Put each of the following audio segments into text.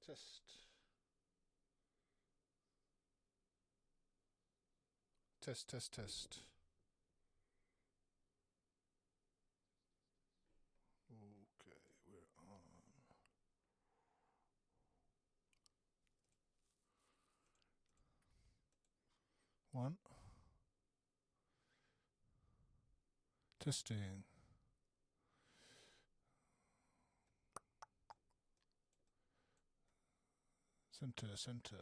Test. Test, test, test. Okay, we're on. One. Testing. Center, center.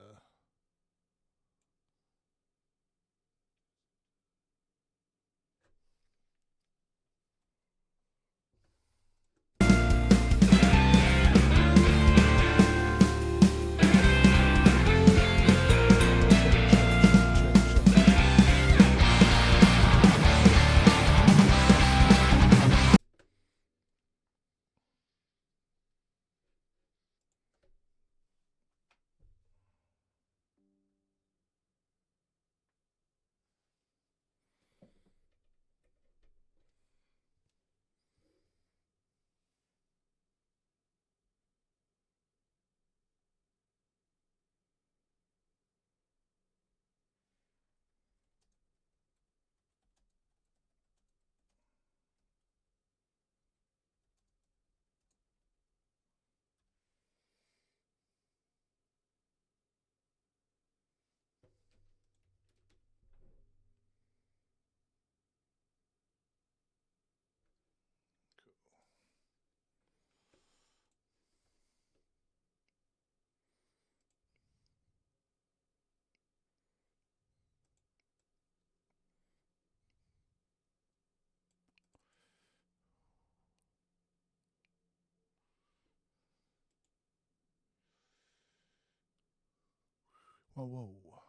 Whoa, whoa.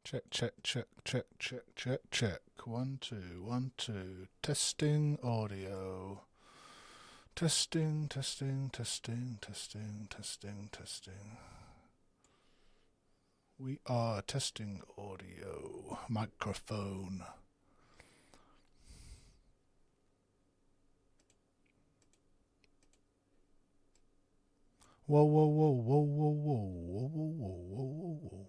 Check, check, check, check, check, check, check. 1, 2, 1, 2. Testing audio. Testing, testing, testing, testing, testing, testing. We are testing audio. Microphone. Whoa, whoa, whoa, whoa, whoa, whoa, whoa, whoa, whoa, whoa, whoa.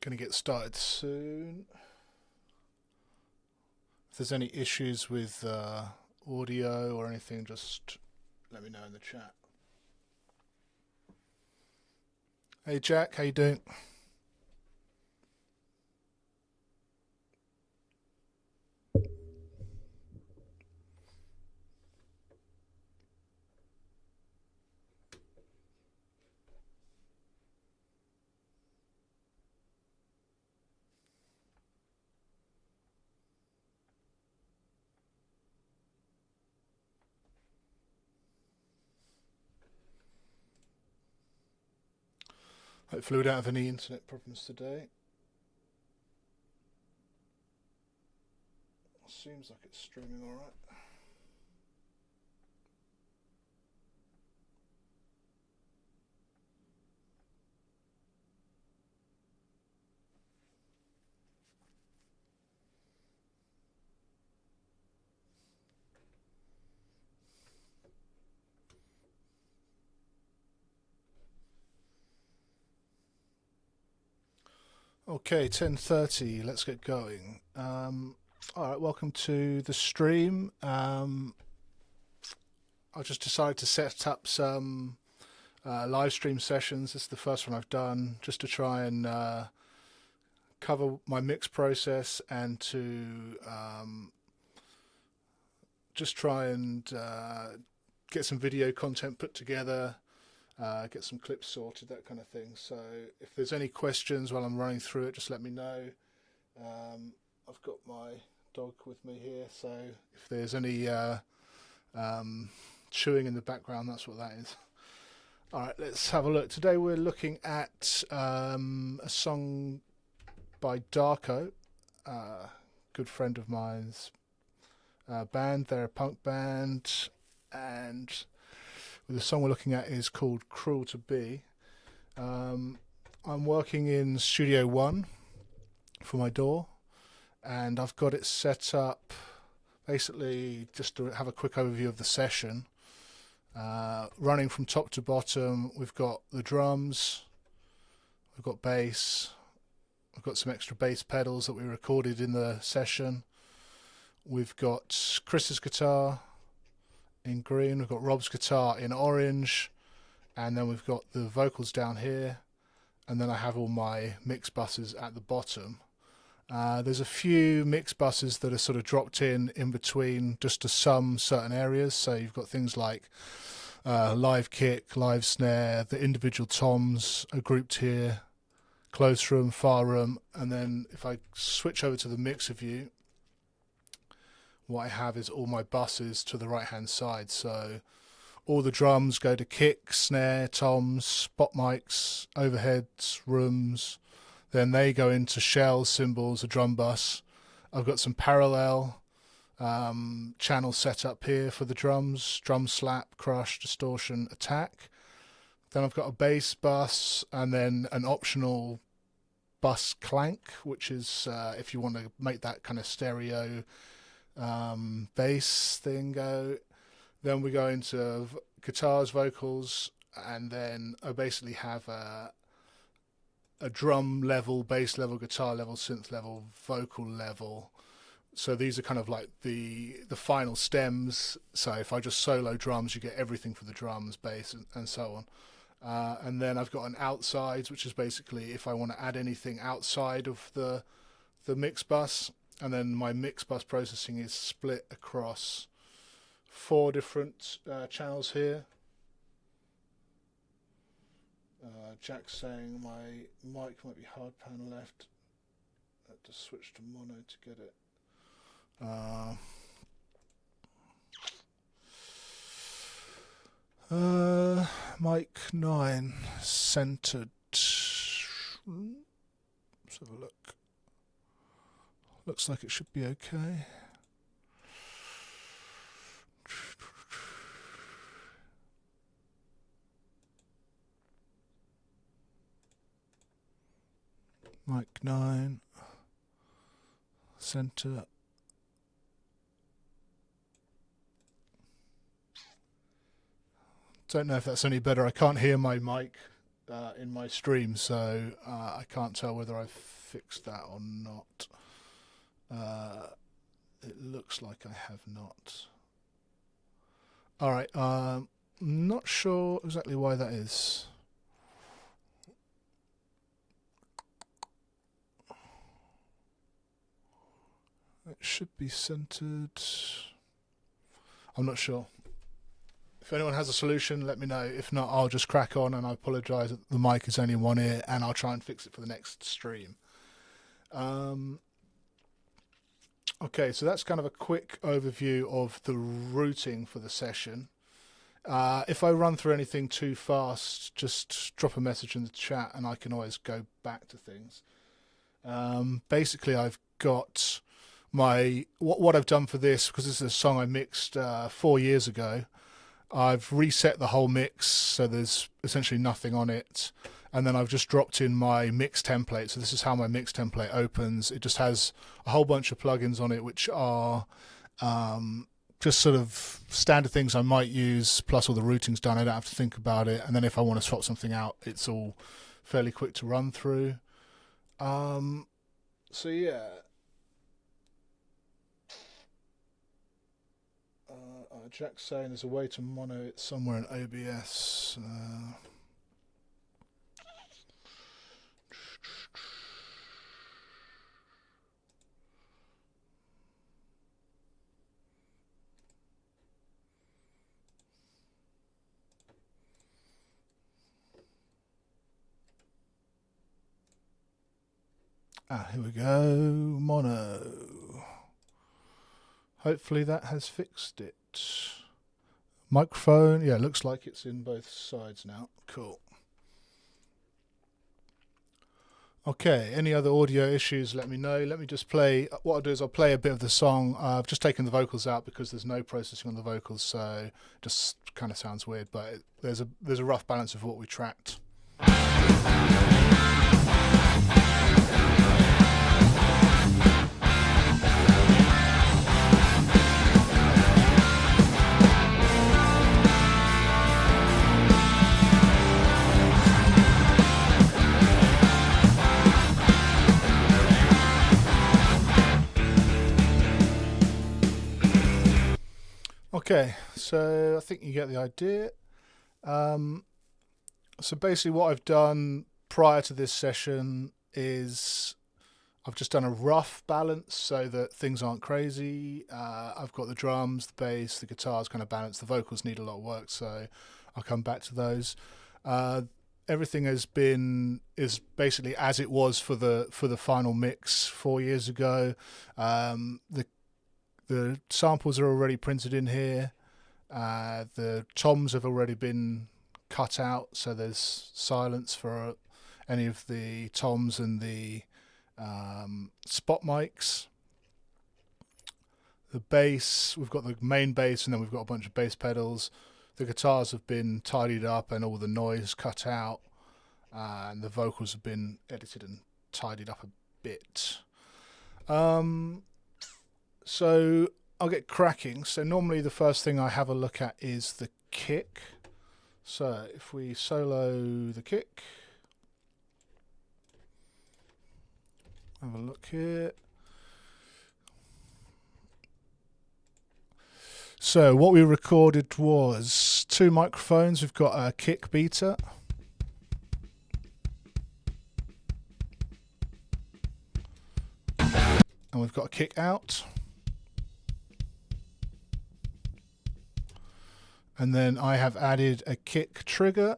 Gonna get started soon. If there's any issues with audio or anything, just let me know in the chat. Hey Jack, how you doing? Hopefully we don't have any internet problems today. Seems like it's streaming alright. Okay, 10:30. Let's get going. All right, welcome to the stream. I just decided to set up some live stream sessions. This is the first one I've done, just to try and cover my mix process and to just try and get some video content put together. Get some clips sorted, that kind of thing. So if there's any questions while I'm running through it, just let me know. I've got my dog with me here, so if there's any chewing in the background, that's what that is. All right, let's have a look. Today we're looking at a song by Darko, good friend of mine's band. They're a punk band, and the song we're looking at is called Cruel to Be. I'm working in Studio One for my DAW, and I've got it set up basically just to have a quick overview of the session. Running from top to bottom, we've got the drums, we've got bass, we've got some extra bass pedals that we recorded in the session. We've got Chris's guitar in green, we've got Rob's guitar in orange, and then we've got the vocals down here, and then I have all my mix buses at the bottom. There's a few mix buses that are sort of dropped in between just to some certain areas, so you've got things like live kick, live snare, the individual toms are grouped here, close room, far room, and then if I switch over to the mixer view, what I have is all my buses to the right hand side. So all the drums go to kick, snare, toms, spot mics, overheads, rooms. Then they go into shells, cymbals, a drum bus. I've got some parallel channels set up here for the drums: drum slap, crush, distortion, attack. Then I've got a bass bus and then an optional bus clank, which is if you want to make that kind of stereo bass thing go. Then we go into guitars, vocals, and then I basically have a drum level, bass level, guitar level, synth level, vocal level. So these are kind of like the final stems. So if I just solo drums, you get everything for the drums, bass, and so on. And then I've got an outsides, which is basically if I want to add anything outside of the mix bus. And then my mix bus processing is split across 4 different channels here. Jack's saying my mic might be hard pan left. I have to switch to mono to get it. Mic 9 centered. Let's have a look. Looks like it should be okay. Mic 9, center. Don't know if that's any better. I can't hear my mic in my stream, so I can't tell whether I've fixed that or not. It looks like I have not. Alright, not sure exactly why that is. It should be centered. I'm not sure. If anyone has a solution, let me know. If not, I'll just crack on, and I apologise that the mic is only in one ear, and I'll try and fix it for the next stream. Okay, so that's kind of a quick overview of the routing for the session. If I run through anything too fast, just drop a message in the chat and I can always go back to things. Basically, I've got what I've done for this, because this is a song I mixed 4 years ago. I've reset the whole mix, so there's essentially nothing on it. And then I've just dropped in my mix template. So this is how my mix template opens. It just has a whole bunch of plugins on it, which are just sort of standard things I might use, plus all the routing's done. I don't have to think about it. And then if I want to swap something out, it's all fairly quick to run through. So yeah. Jack's saying there's a way to mono it somewhere in OBS. Here we go. Mono. Hopefully that has fixed it. Microphone, yeah, looks like it's in both sides now. Cool. Okay, any other audio issues, let me know. Let me just play, what I'll do is I'll play a bit of the song. I've just taken the vocals out because there's no processing on the vocals, so it just kind of sounds weird, but there's a rough balance of what we tracked. Okay, so I think you get the idea. So basically what I've done prior to this session is I've just done a rough balance so that things aren't crazy. I've got the drums, the bass, the guitars kind of balanced. The vocals need a lot of work, so I'll come back to those. Everything is basically as it was for the final mix 4 years ago. The samples are already printed in here. The toms have already been cut out, so there's silence for any of the toms and the spot mics. The bass, we've got the main bass, and then we've got a bunch of bass pedals. The guitars have been tidied up and all the noise cut out, and the vocals have been edited and tidied up a bit. So I'll get cracking. So normally the first thing I have a look at is the kick. So if we solo the kick, have a look here. So what we recorded was 2 microphones. We've got a kick beater. And we've got a kick out. And then I have added a kick trigger.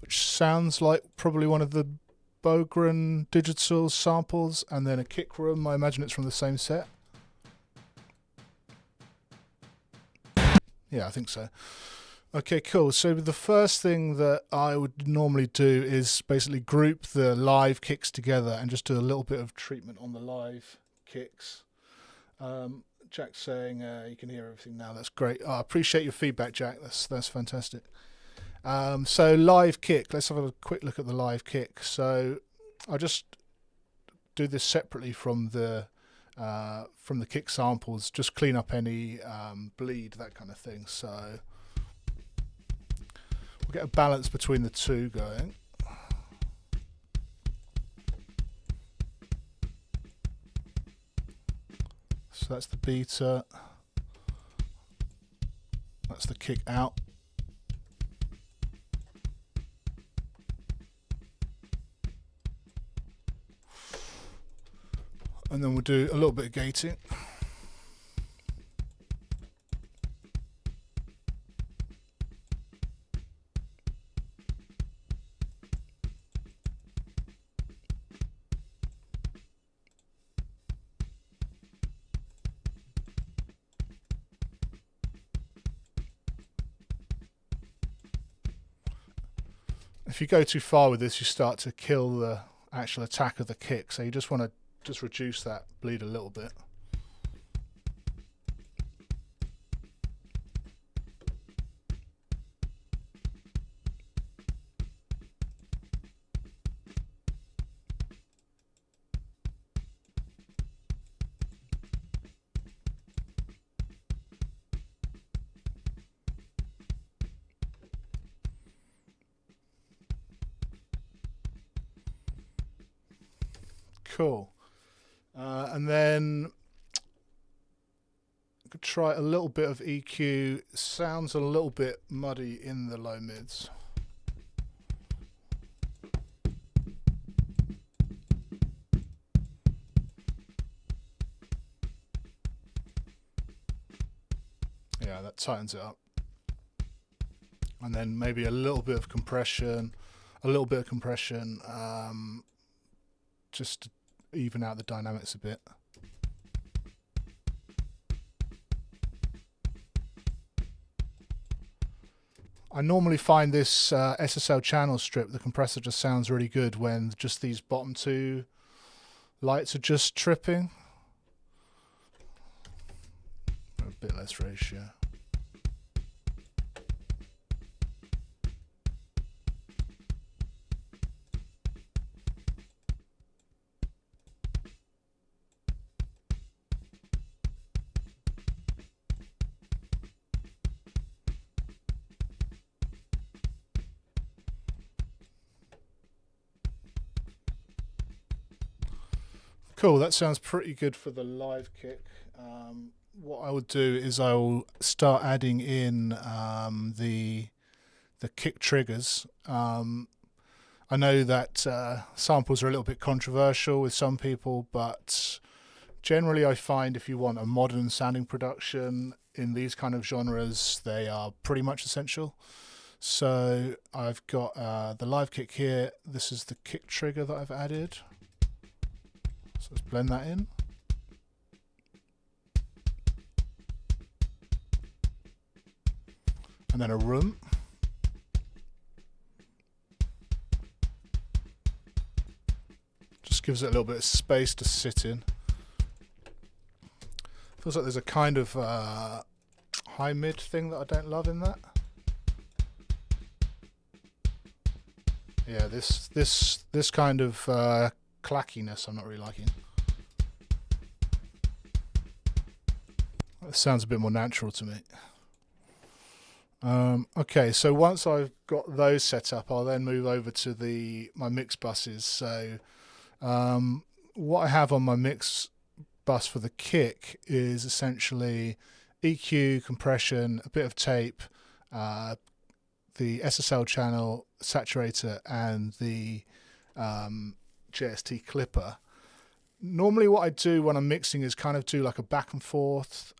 Which sounds like probably one of the Bogren digital samples, and then a kick room. I imagine it's from the same set. Yeah, I think so. Okay, cool. So the first thing that I would normally do is basically group the live kicks together and just do a little bit of treatment on the live kicks. Jack's saying you can hear everything now. That's great. I appreciate your feedback, Jack. That's fantastic. So live kick. Let's have a quick look at the live kick. So I'll just do this separately from the kick samples. Just clean up any bleed, that kind of thing. So we'll get a balance between the two going. So that's the beater. That's the kick out. And then we'll do a little bit of gating. If you go too far with this, you start to kill the actual attack of the kick, so you just want to just reduce that bleed a little bit. Cool. And then I could try a little bit of EQ. Sounds a little bit muddy in the low mids. Yeah, that tightens it up. And then maybe a little bit of compression, just to even out the dynamics a bit. I normally find this SSL channel strip, the compressor just sounds really good when just these bottom two lights are just tripping. A bit less ratio. Cool, that sounds pretty good for the live kick. What I would do is I will start adding in the kick triggers. I know that samples are a little bit controversial with some people, but generally I find if you want a modern sounding production in these kind of genres, they are pretty much essential. So I've got the live kick here. This is the kick trigger that I've added. So let's blend that in. And then a room. Just gives it a little bit of space to sit in. Feels like there's a kind of high mid thing that I don't love in that. Yeah, this kind of clackiness I'm not really liking. It sounds a bit more natural to me. Okay, so once I've got those set up, I'll then move over to my mix buses. So what I have on my mix bus for the kick is essentially EQ, compression, a bit of tape, the SSL channel, saturator, and the JST clipper. Normally what I do when I'm mixing is kind of do like a back and forth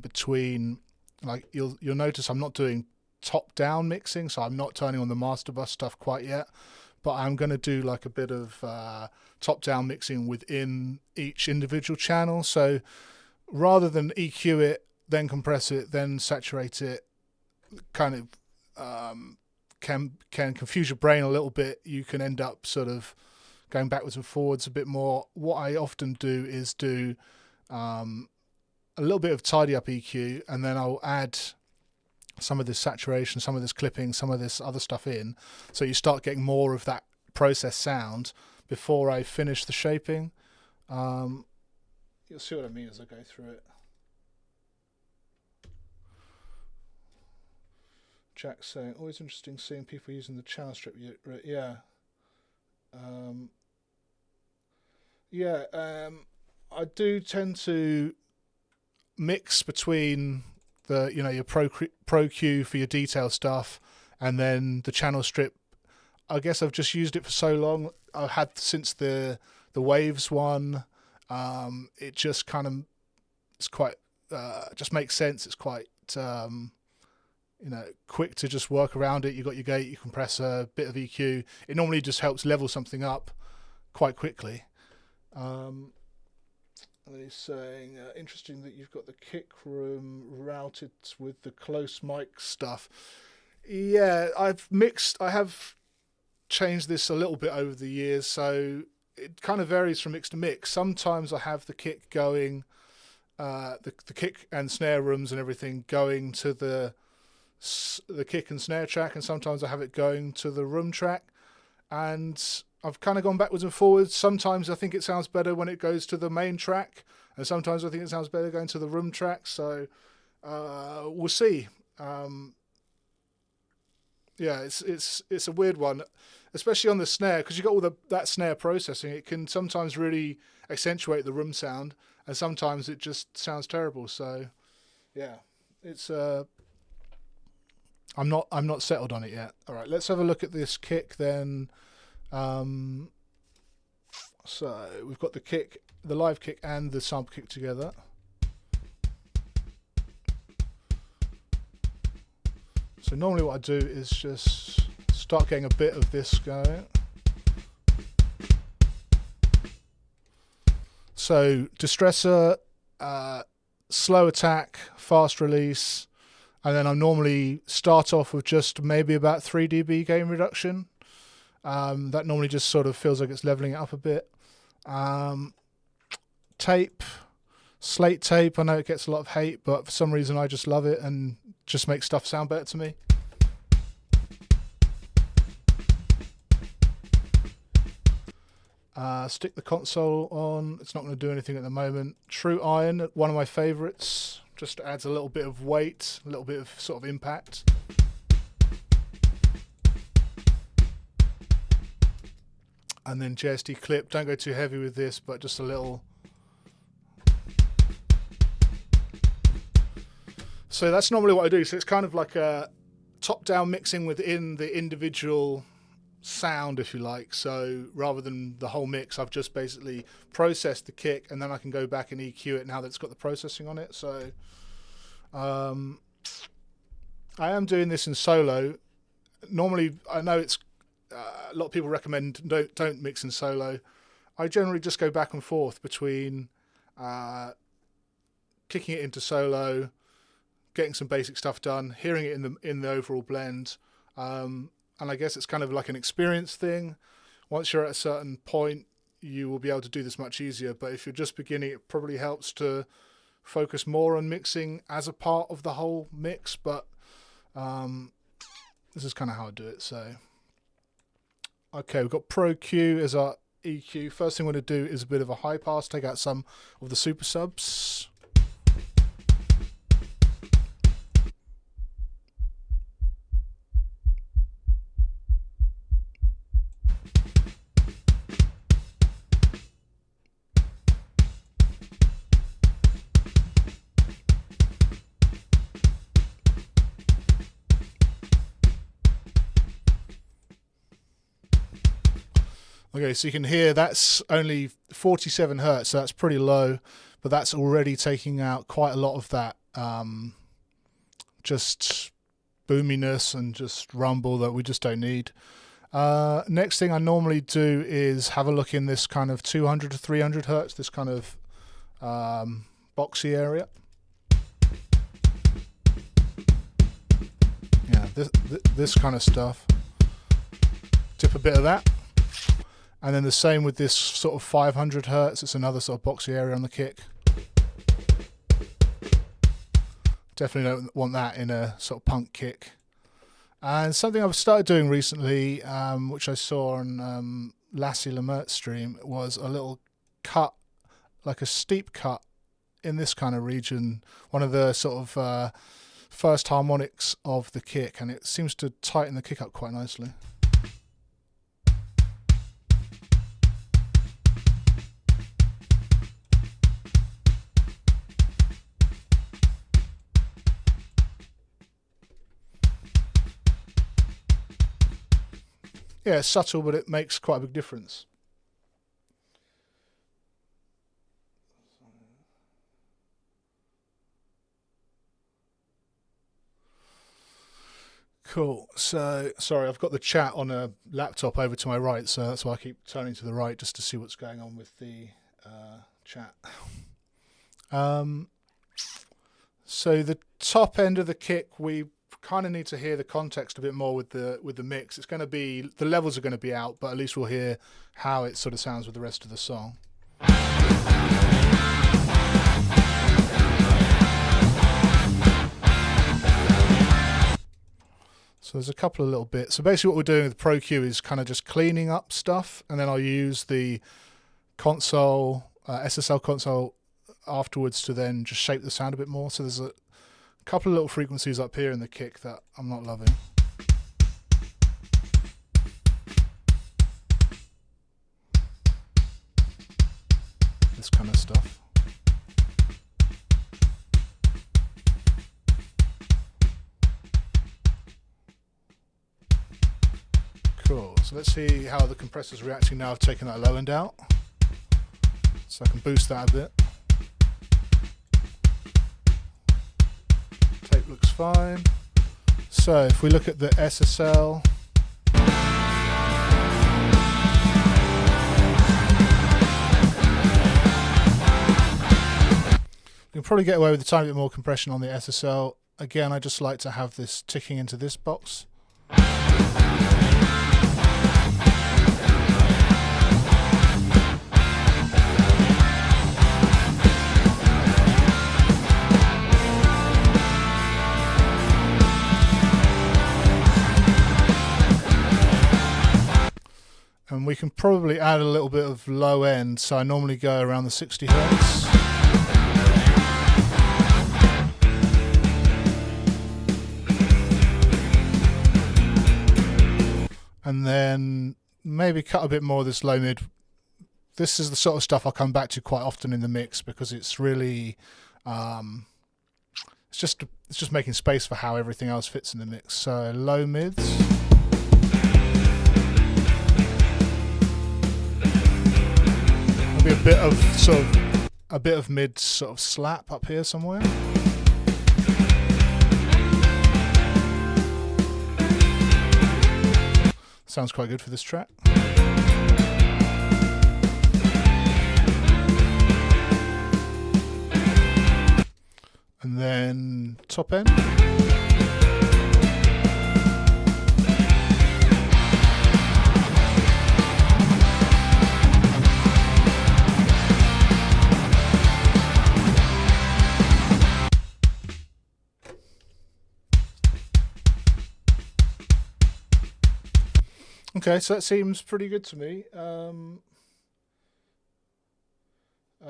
between, like you'll notice I'm not doing top down mixing, so I'm not turning on the master bus stuff quite yet, but I'm going to do like a bit of top down mixing within each individual channel. So rather than EQ it, then compress it, then saturate it, kind of can confuse your brain a little bit. You can end up sort of going backwards and forwards a bit more. What I often do is do a little bit of tidy up EQ, and then I'll add some of this saturation, some of this clipping, some of this other stuff in, so you start getting more of that process sound before I finish the shaping. You'll see what I mean as I go through it. Jack's saying, always interesting seeing people using the channel strip. Yeah. I do tend to mix between the, your pro Q for your detail stuff, and then the channel strip. I guess I've just used it for so long. I've had since the Waves one. It just kind of, it's quite just makes sense. It's quite quick to just work around it. You got your gate, your compressor, bit of EQ. It normally just helps level something up quite quickly. And he's saying, interesting that you've got the kick room routed with the close mic stuff. Yeah, I have changed this a little bit over the years, so it kind of varies from mix to mix. Sometimes I have the kick going, the kick and snare rooms and everything going to the kick and snare track, and sometimes I have it going to the room track, and I've kind of gone backwards and forwards. Sometimes I think it sounds better when it goes to the main track, and sometimes I think it sounds better going to the room track, so we'll see. Yeah, it's a weird one, especially on the snare, because you've got all that snare processing. It can sometimes really accentuate the room sound, and sometimes it just sounds terrible. So yeah, it's I'm not settled on it yet. All right, let's have a look at this kick then. So we've got the kick, the live kick, and the sample kick together. So normally what I do is just start getting a bit of this going. So distressor, slow attack, fast release, and then I normally start off with just maybe about 3 dB gain reduction. That normally just sort of feels like it's leveling it up a bit. Tape, slate tape, I know it gets a lot of hate, but for some reason I just love it and just makes stuff sound better to me. Stick the console on. It's not going to do anything at the moment. True iron, one of my favourites. Just adds a little bit of weight, a little bit of sort of impact. And then JSD clip. Don't go too heavy with this, but just a little. So that's normally what I do. So it's kind of like a top-down mixing within the individual sound, if you like. So rather than the whole mix, I've just basically processed the kick, and then I can go back and EQ it now that it's got the processing on it. So I am doing this in solo. Normally, I know it's a lot of people recommend don't mix in solo. I generally just go back and forth between kicking it into solo, getting some basic stuff done, hearing it in the overall blend, and I guess it's kind of like an experience thing. Once you're at a certain point, you will be able to do this much easier. But if you're just beginning, it probably helps to focus more on mixing as a part of the whole mix. But this is kind of how I do it. So okay, we've got Pro Q as our EQ. First thing we're going to do is a bit of a high pass, take out some of the super subs. Okay, so you can hear that's only 47 hertz, so that's pretty low, but that's already taking out quite a lot of that just boominess and just rumble that we just don't need. Next thing I normally do is have a look in this kind of 200 to 300 hertz, this kind of boxy area. Yeah, this kind of stuff. Tip a bit of that. And then the same with this sort of 500 hertz. It's another sort of boxy area on the kick. Definitely don't want that in a sort of punk kick. And something I've started doing recently, which I saw on Lassie Lemert's stream, was a little cut, like a steep cut in this kind of region, one of the sort of first harmonics of the kick, and it seems to tighten the kick up quite nicely. Yeah, it's subtle, but it makes quite a big difference. Cool. So, sorry, I've got the chat on a laptop over to my right, so that's why I keep turning to the right just to see what's going on with the chat. So the top end of the kick, we kind of need to hear the context a bit more with the mix. It's going to be, the levels are going to be out, but at least we'll hear how it sort of sounds with the rest of the song. So there's a couple of little bits. So basically what we're doing with Pro Q is kind of just cleaning up stuff, and then I'll use the console, SSL console afterwards to then just shape the sound a bit more. So there's a couple of little frequencies up here in the kick that I'm not loving. This kind of stuff. Cool, so let's see how the compressor's reacting now I've taken that low end out. So I can boost that a bit. Tape looks fine. So if we look at the SSL, you can probably get away with a tiny bit more compression on the SSL. Again, I just like to have this ticking into this box. And we can probably add a little bit of low end, so I normally go around the 60 Hertz. And then maybe cut a bit more of this low mid. This is the sort of stuff I'll come back to quite often in the mix because it's really, it's just making space for how everything else fits in the mix. So low mids. Maybe a bit of mid sort of slap up here somewhere. Sounds quite good for this track. And then top end. Okay, so that seems pretty good to me.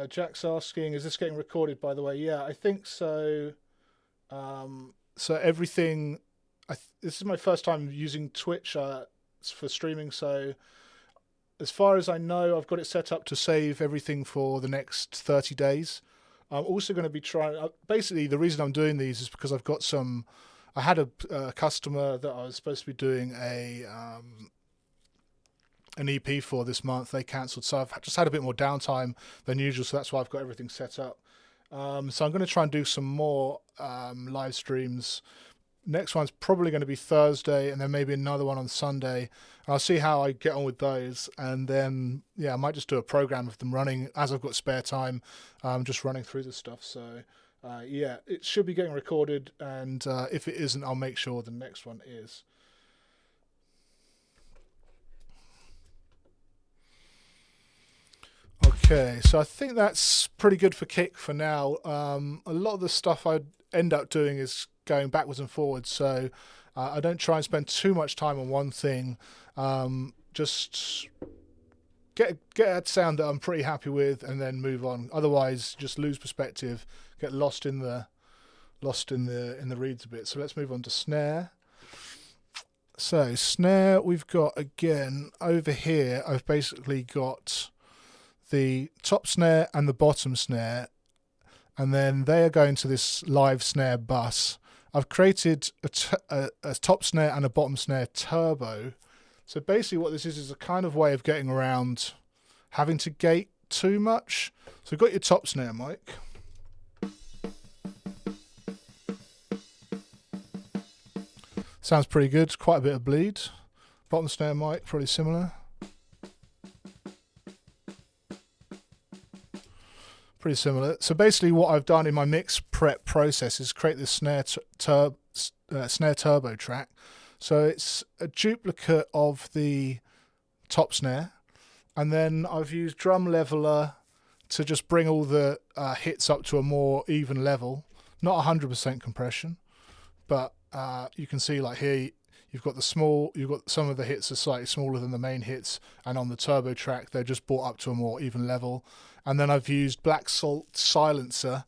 Jack's asking, is this getting recorded, by the way? Yeah, I think so. So everything, this is my first time using Twitch for streaming, so as far as I know, I've got it set up to save everything for the next 30 days. I'm also going to be trying, basically the reason I'm doing these is because I've got some, I had a customer that I was supposed to be doing an EP for this month. They cancelled, so I've just had a bit more downtime than usual, so that's why I've got everything set up. So I'm going to try and do some more live streams. Next one's probably going to be Thursday, and then maybe another one on Sunday. And I'll see how I get on with those, and then yeah, I might just do a program of them running as I've got spare time, just running through the stuff. So yeah, it should be getting recorded, and if it isn't, I'll make sure the next one is. Okay, so I think that's pretty good for kick for now. A lot of the stuff I end up doing is going backwards and forwards, so I don't try and spend too much time on one thing. Just get a sound that I'm pretty happy with, and then move on. Otherwise, just lose perspective, get lost in the reeds a bit. So let's move on to snare. So snare, we've got again over here. I've basically got the top snare and the bottom snare, and then they are going to this live snare bus. I've created a top snare and a bottom snare turbo. So basically what this is a kind of way of getting around having to gate too much. So you've got your top snare mic. Sounds pretty good, quite a bit of bleed. Bottom snare mic, probably similar. Pretty similar. So basically what I've done in my mix prep process is create this snare snare turbo track. So it's a duplicate of the top snare, and then I've used drum leveler to just bring all the hits up to a more even level. Not 100% compression, but you can see like here you've got some of the hits are slightly smaller than the main hits, and on the turbo track they're just brought up to a more even level. And then I've used Black Salt Silencer,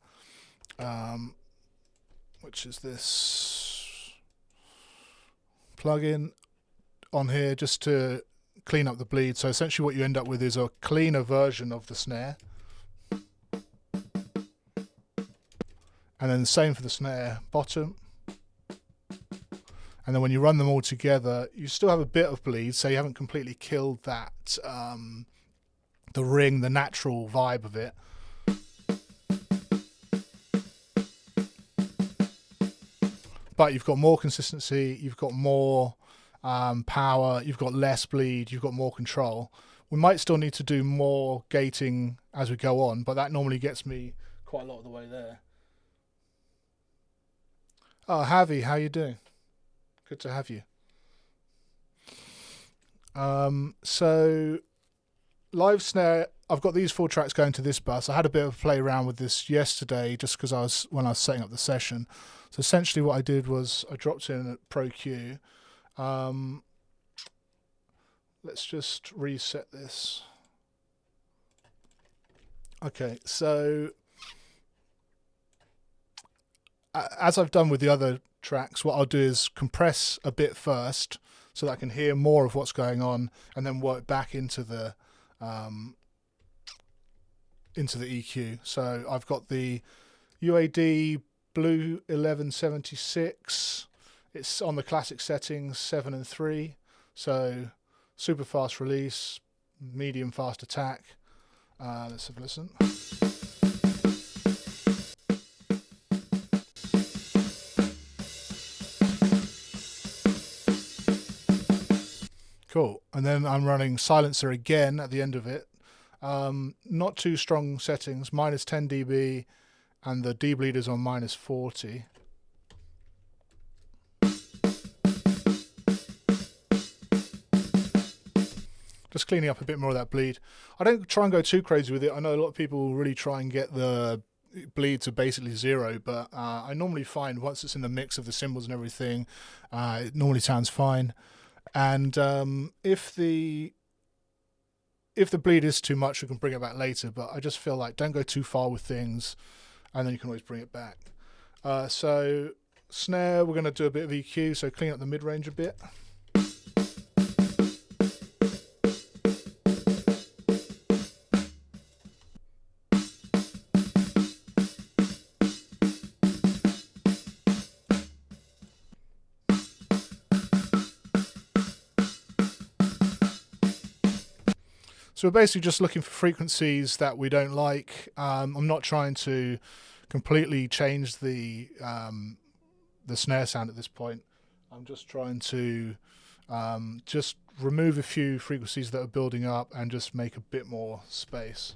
which is this plugin on here, just to clean up the bleed. So essentially what you end up with is a cleaner version of the snare. And then the same for the snare bottom. And then when you run them all together, you still have a bit of bleed, so you haven't completely killed that, the ring, the natural vibe of it. But you've got more consistency, you've got more power, you've got less bleed, you've got more control. We might still need to do more gating as we go on, but that normally gets me quite a lot of the way there. Oh, Javi, how you doing? Good to have you. So live snare, I've got these 4 tracks going to this bus. I had a bit of a play around with this yesterday just because when I was setting up the session. So essentially what I did was I dropped in at Pro Q. Let's just reset this. Okay, so as I've done with the other tracks, what I'll do is compress a bit first so that I can hear more of what's going on, and then work back into the EQ. So I've got the UAD Blue 1176. It's on the classic settings 7 and 3. So super fast release, medium fast attack. Let's have a listen. Cool. And then I'm running silencer again at the end of it. Not too strong settings, minus 10 dB, and the dBleed is on minus 40. Just cleaning up a bit more of that bleed. I don't try and go too crazy with it. I know a lot of people really try and get the bleed to basically 0, but I normally find once it's in the mix of the cymbals and everything, it normally sounds fine. And if the bleed is too much, we can bring it back later, but I just feel like don't go too far with things, and then you can always bring it back. So snare, we're going to do a bit of EQ, so clean up the mid-range a bit. So we're basically just looking for frequencies that we don't like. I'm not trying to completely change the snare sound at this point. I'm just trying to just remove a few frequencies that are building up and just make a bit more space.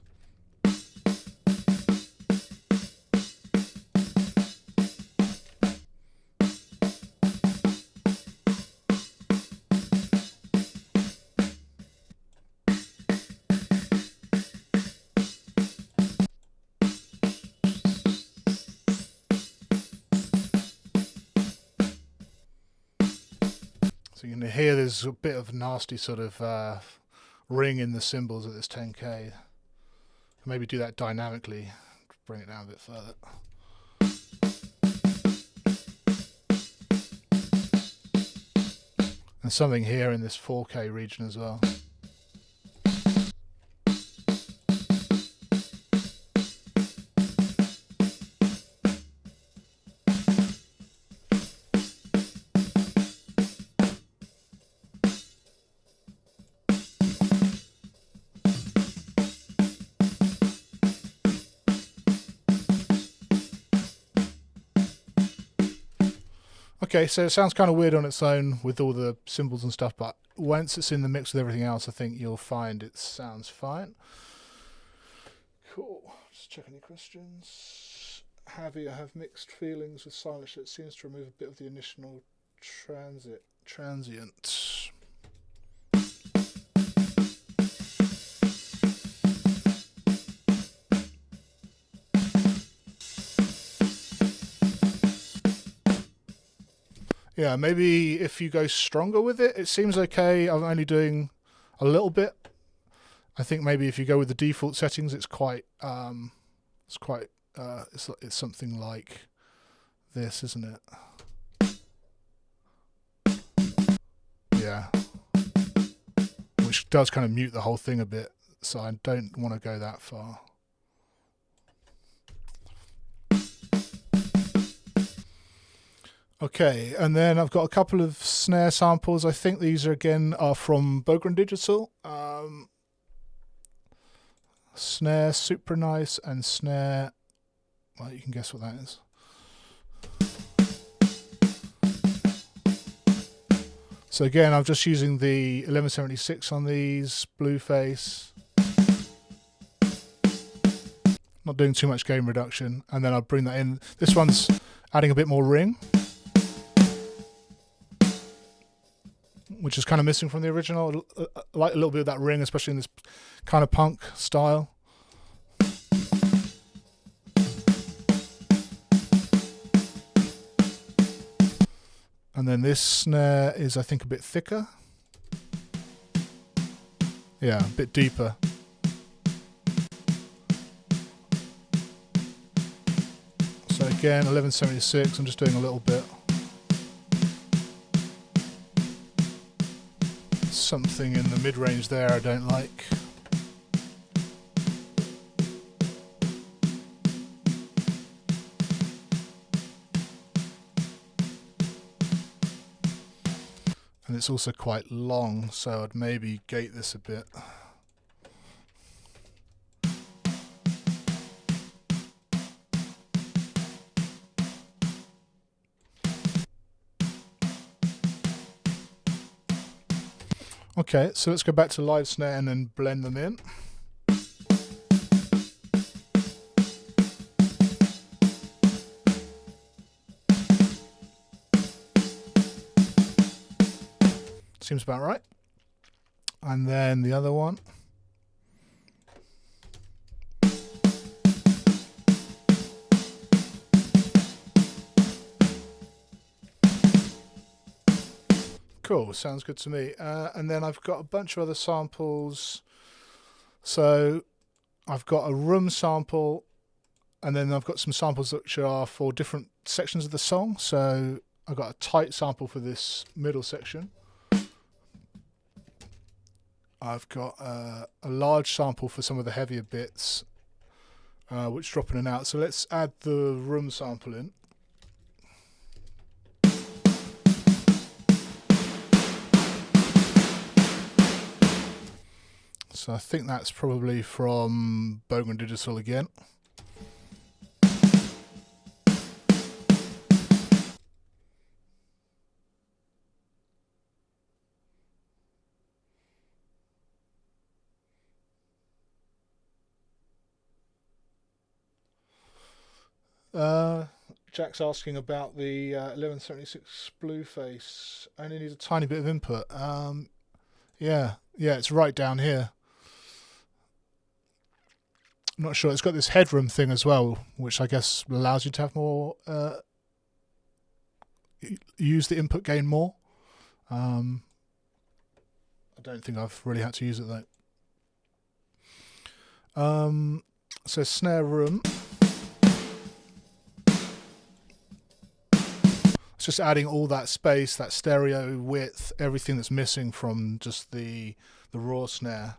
So you can hear there's a bit of nasty sort of ring in the cymbals at this 10K. Maybe do that dynamically, bring it down a bit further. And something here in this 4K region as well. Okay, so it sounds kind of weird on its own with all the cymbals and stuff, but once it's in the mix with everything else, I think you'll find it sounds fine. Cool. Just check any questions. heavy. I have mixed feelings with silence. It seems to remove a bit of the initial transient. Yeah, maybe if you go stronger with it, it seems okay. I'm only doing a little bit. I think maybe if you go with the default settings, it's something like this, isn't it? Yeah, which does kind of mute the whole thing a bit, so I don't want to go that far. Okay, and then I've got a couple of snare samples. I think these are from Bogren Digital. Snare Super Nice and snare, well, you can guess what that is. So again, I'm just using the 1176 on these, Blueface. Not doing too much gain reduction, and then I'll bring that in. This one's adding a bit more ring, which is kind of missing from the original. I like a little bit of that ring, especially in this kind of punk style. And then this snare is, I think, a bit thicker. Yeah, a bit deeper. So again, 1176, I'm just doing a little bit. Something in the mid-range there I don't like. And it's also quite long, so I'd maybe gate this a bit. Okay, so let's go back to live snare and then blend them in. Seems about right. And then the other one. Cool, sounds good to me. And then I've got a bunch of other samples. So I've got a room sample, and then I've got some samples which are for different sections of the song. So I've got a tight sample for this middle section. I've got a large sample for some of the heavier bits, which drop in and out. So let's add the room sample in. So I think that's probably from Bogren Digital again. Jack's asking about the 1176 Blueface. Only needs a tiny bit of input. Yeah, it's right down here. I'm not sure. It's got this headroom thing as well, which I guess allows you to have more, use the input gain more. I don't think I've really had to use it though. So snare room. It's just adding all that space, that stereo width, everything that's missing from just the raw snare.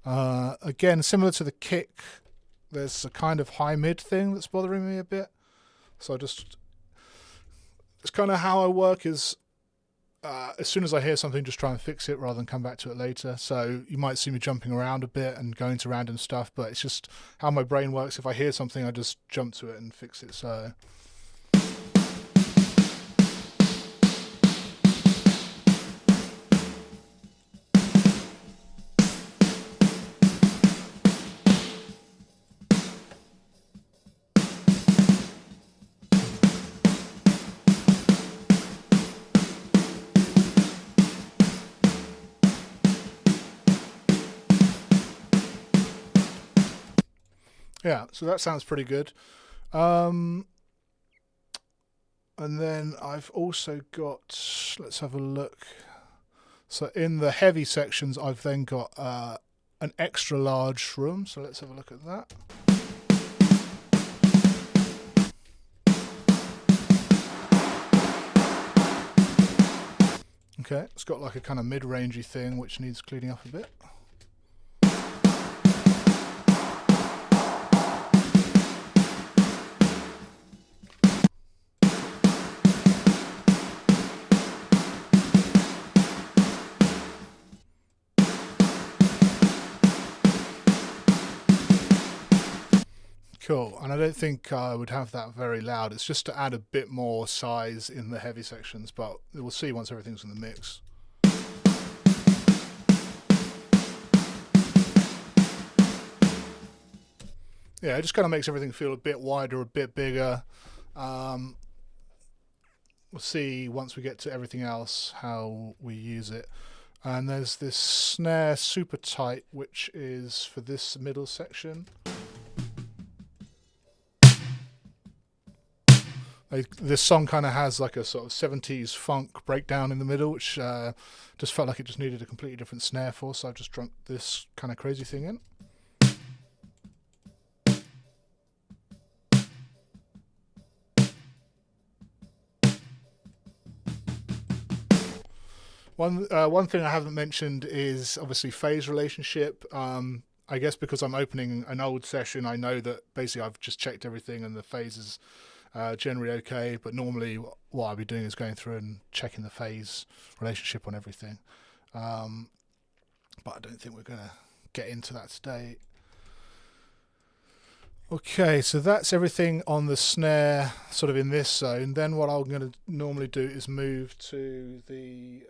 Again, similar to the kick, there's a kind of high mid thing that's bothering me a bit. So it's kind of how I work is as soon as I hear something, just try and fix it rather than come back to it later. So you might see me jumping around a bit and going to random stuff, but it's just how my brain works. If I hear something, I just jump to it and fix it. So. Yeah, so that sounds pretty good. And then I've also got, let's have a look. So in the heavy sections, I've then got an extra large room. So let's have a look at that. Okay, it's got like a kind of mid-rangey thing which needs cleaning up a bit. Cool, and I don't think I would have that very loud. It's just to add a bit more size in the heavy sections, but we'll see once everything's in the mix. Yeah, it just kind of makes everything feel a bit wider, a bit bigger. We'll see once we get to everything else how we use it. And there's this snare super tight, which is for this middle section. This song kind of has like a sort of 70s funk breakdown in the middle, which just felt like it just needed a completely different snare for, so I've just drunk this kind of crazy thing in. One thing I haven't mentioned is obviously phase relationship. I guess because I'm opening an old session, I know that basically I've just checked everything and the phase is generally okay, but normally what I'll be doing is going through and checking the phase relationship on everything. But I don't think we're going to get into that today. Okay, so that's everything on the snare sort of in this zone. Then what I'm going to normally do is move to the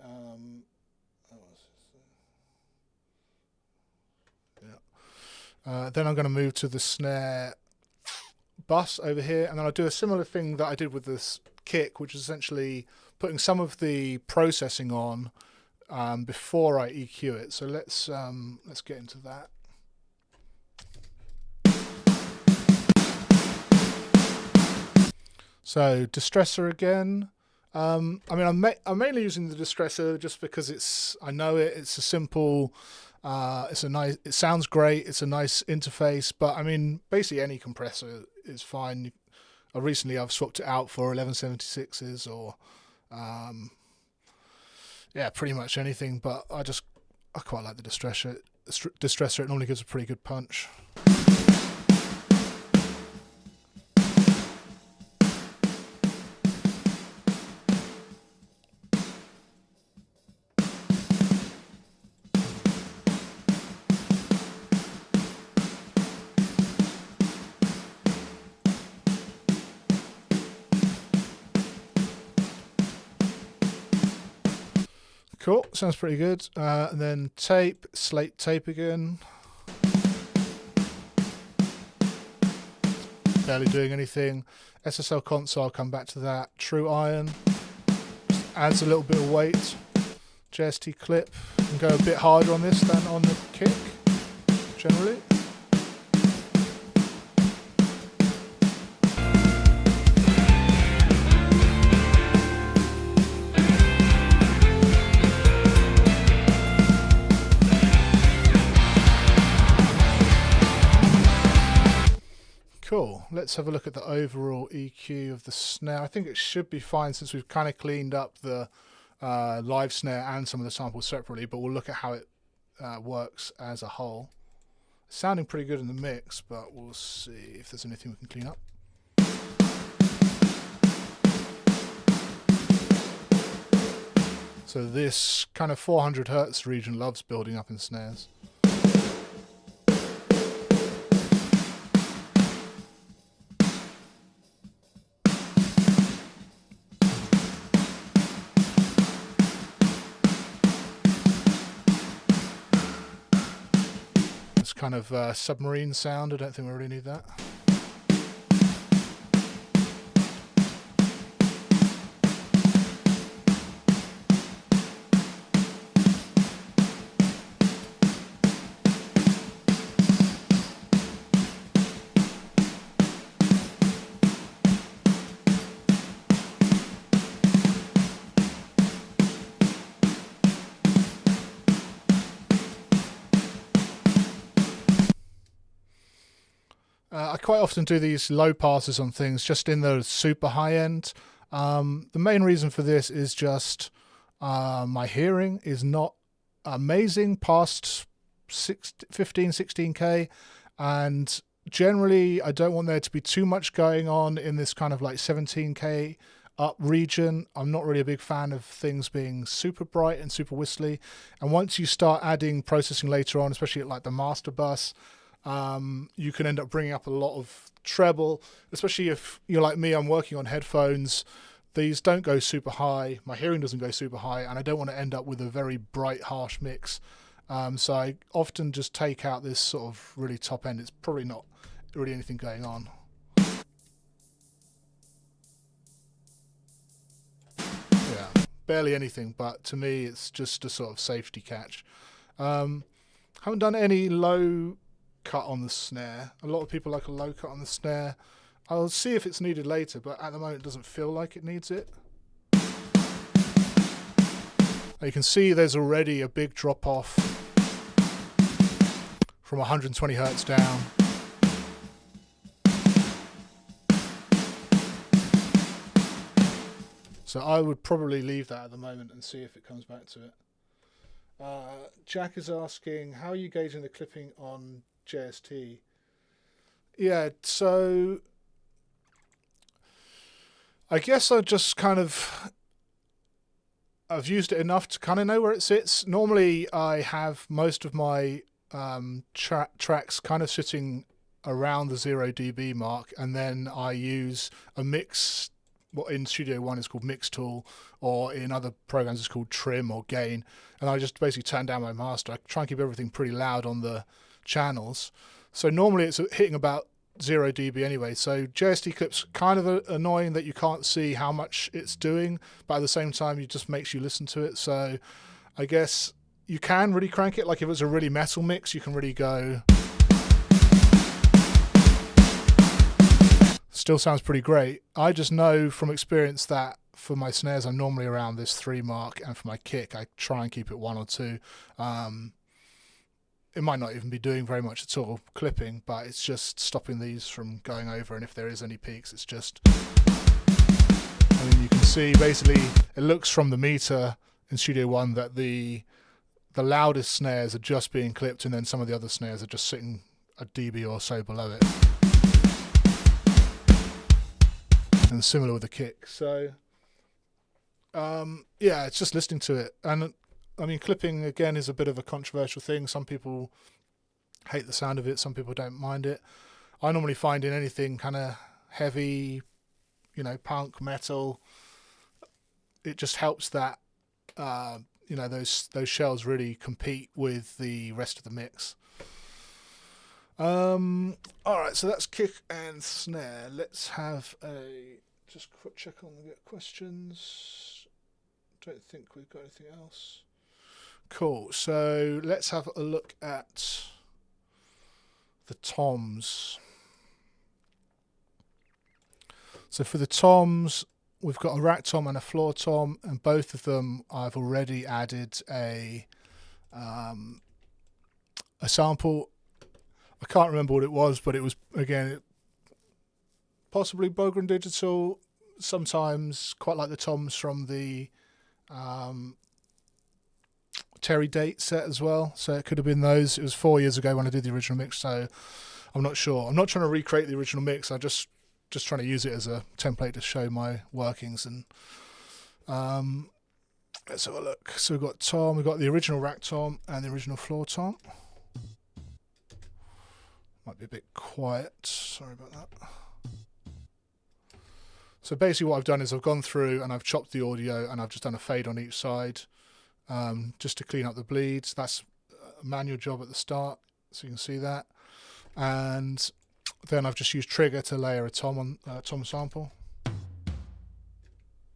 then I'm going to move to the snare bus over here, and then I'll do a similar thing that I did with this kick, which is essentially putting some of the processing on before I EQ it. So let's get into that. So distressor again. I mean, I'm mainly using the distressor just because I know it. It's a simple. It sounds great. It's a nice interface, but I mean, basically any compressor is fine. Recently I've swapped it out for 1176s or, yeah, pretty much anything. But I quite like the distressor. It normally gives a pretty good punch. Cool, sounds pretty good. And then tape, slate tape again. Barely doing anything. SSL console, I'll come back to that. True iron, just adds a little bit of weight. JST clip, can go a bit harder on this than on the kick, generally. Cool, let's have a look at the overall EQ of the snare. I think it should be fine since we've kind of cleaned up the live snare and some of the samples separately, but we'll look at how it works as a whole. It's sounding pretty good in the mix, but we'll see if there's anything we can clean up. So this kind of 400 Hertz region loves building up in snares. Kind of submarine sound. I don't think we really need that. quite often do these low passes on things just in the super high end. The main reason for this is just my hearing is not amazing past 15, 16k, and generally I don't want there to be too much going on in this kind of like 17k up region. I'm not really a big fan of things being super bright and super whistly, and once you start adding processing later on, especially at like the master bus, you can end up bringing up a lot of treble, especially if you're like me, I'm working on headphones. These don't go super high, my hearing doesn't go super high, and I don't want to end up with a very bright, harsh mix. So I often just take out this sort of really top end. It's probably not really anything going on. Yeah, barely anything, but to me it's just a sort of safety catch. Haven't done any low cut on the snare. A lot of people like a low cut on the snare. I'll see if it's needed later, but at the moment it doesn't feel like it needs it. You can see there's already a big drop off from 120 hertz down. So I would probably leave that at the moment and see if it comes back to it. Jack is asking, how are you gauging the clipping on JST? Yeah, so I guess I've used it enough to kind of know where it sits. Normally I have most of my tracks kind of sitting around the 0 dB mark, and then I use a mix, what in Studio One is called Mix Tool, or in other programs it's called Trim or Gain, and I just basically turn down my master. I try and keep everything pretty loud on the channels. So normally it's hitting about 0 dB anyway, so JST clips kind of annoying that you can't see how much it's doing, but at the same time it just makes you listen to it. So I guess you can really crank it, like if it's a really metal mix you can really go. Still sounds pretty great. I just know from experience that for my snares I'm normally around this 3 mark, and for my kick I try and keep it 1 or 2. It might not even be doing very much at all clipping, but it's just stopping these from going over, and if there is any peaks it's just, I mean, you can see basically it looks from the meter in Studio One that the loudest snares are just being clipped, and then some of the other snares are just sitting a dB or so below it, and similar with the kick. So yeah, it's just listening to it. And I mean, clipping again is a bit of a controversial thing. Some people hate the sound of it, some people don't mind it. I normally find in anything kind of heavy, you know, punk, metal, it just helps that you know, those shells really compete with the rest of the mix. Alright, so that's kick and snare. Let's have a just quick check on the questions. Don't think we've got anything else. Cool, so let's have a look at the toms. So for the toms, we've got a rack tom and a floor tom, and both of them I've already added a sample. I can't remember what it was, but it was, again, possibly Bogren Digital, sometimes quite like the toms from the Terry Date set as well, so it could have been those. It was 4 years ago when I did the original mix, so I'm not sure. I'm not trying to recreate the original mix, I'm just trying to use it as a template to show my workings. And let's have a look. So we've got tom, we've got the original rack tom and the original floor tom. Might be a bit quiet, sorry about that. So basically what I've done is I've gone through and I've chopped the audio and I've just done a fade on each side, just to clean up the bleeds. That's a manual job at the start, so you can see that. And then I've just used trigger to layer a tom on tom sample.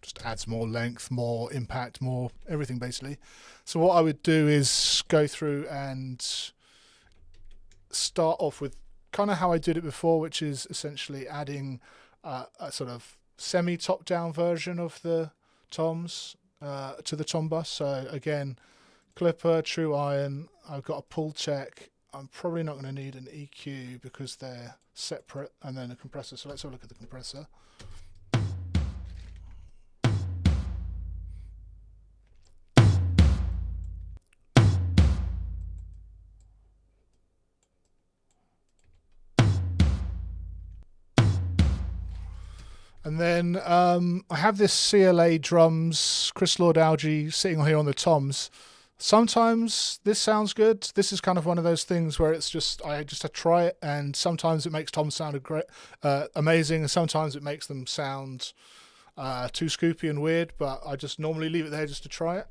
Just adds more length, more impact, more everything basically. So what I would do is go through and start off with kind of how I did it before, which is essentially adding a sort of semi top down version of the toms to the tom bus. So again, clipper, true iron, I've got a pull check, I'm probably not going to need an EQ because they're separate, and then a compressor. So let's have a look at the compressor. And then I have this CLA drums, Chris Lord Algae, sitting here on the toms. Sometimes this sounds good. This is kind of one of those things where it's just I just have to try it, and sometimes it makes toms sound great, amazing, and sometimes it makes them sound too scoopy and weird. But I just normally leave it there just to try it.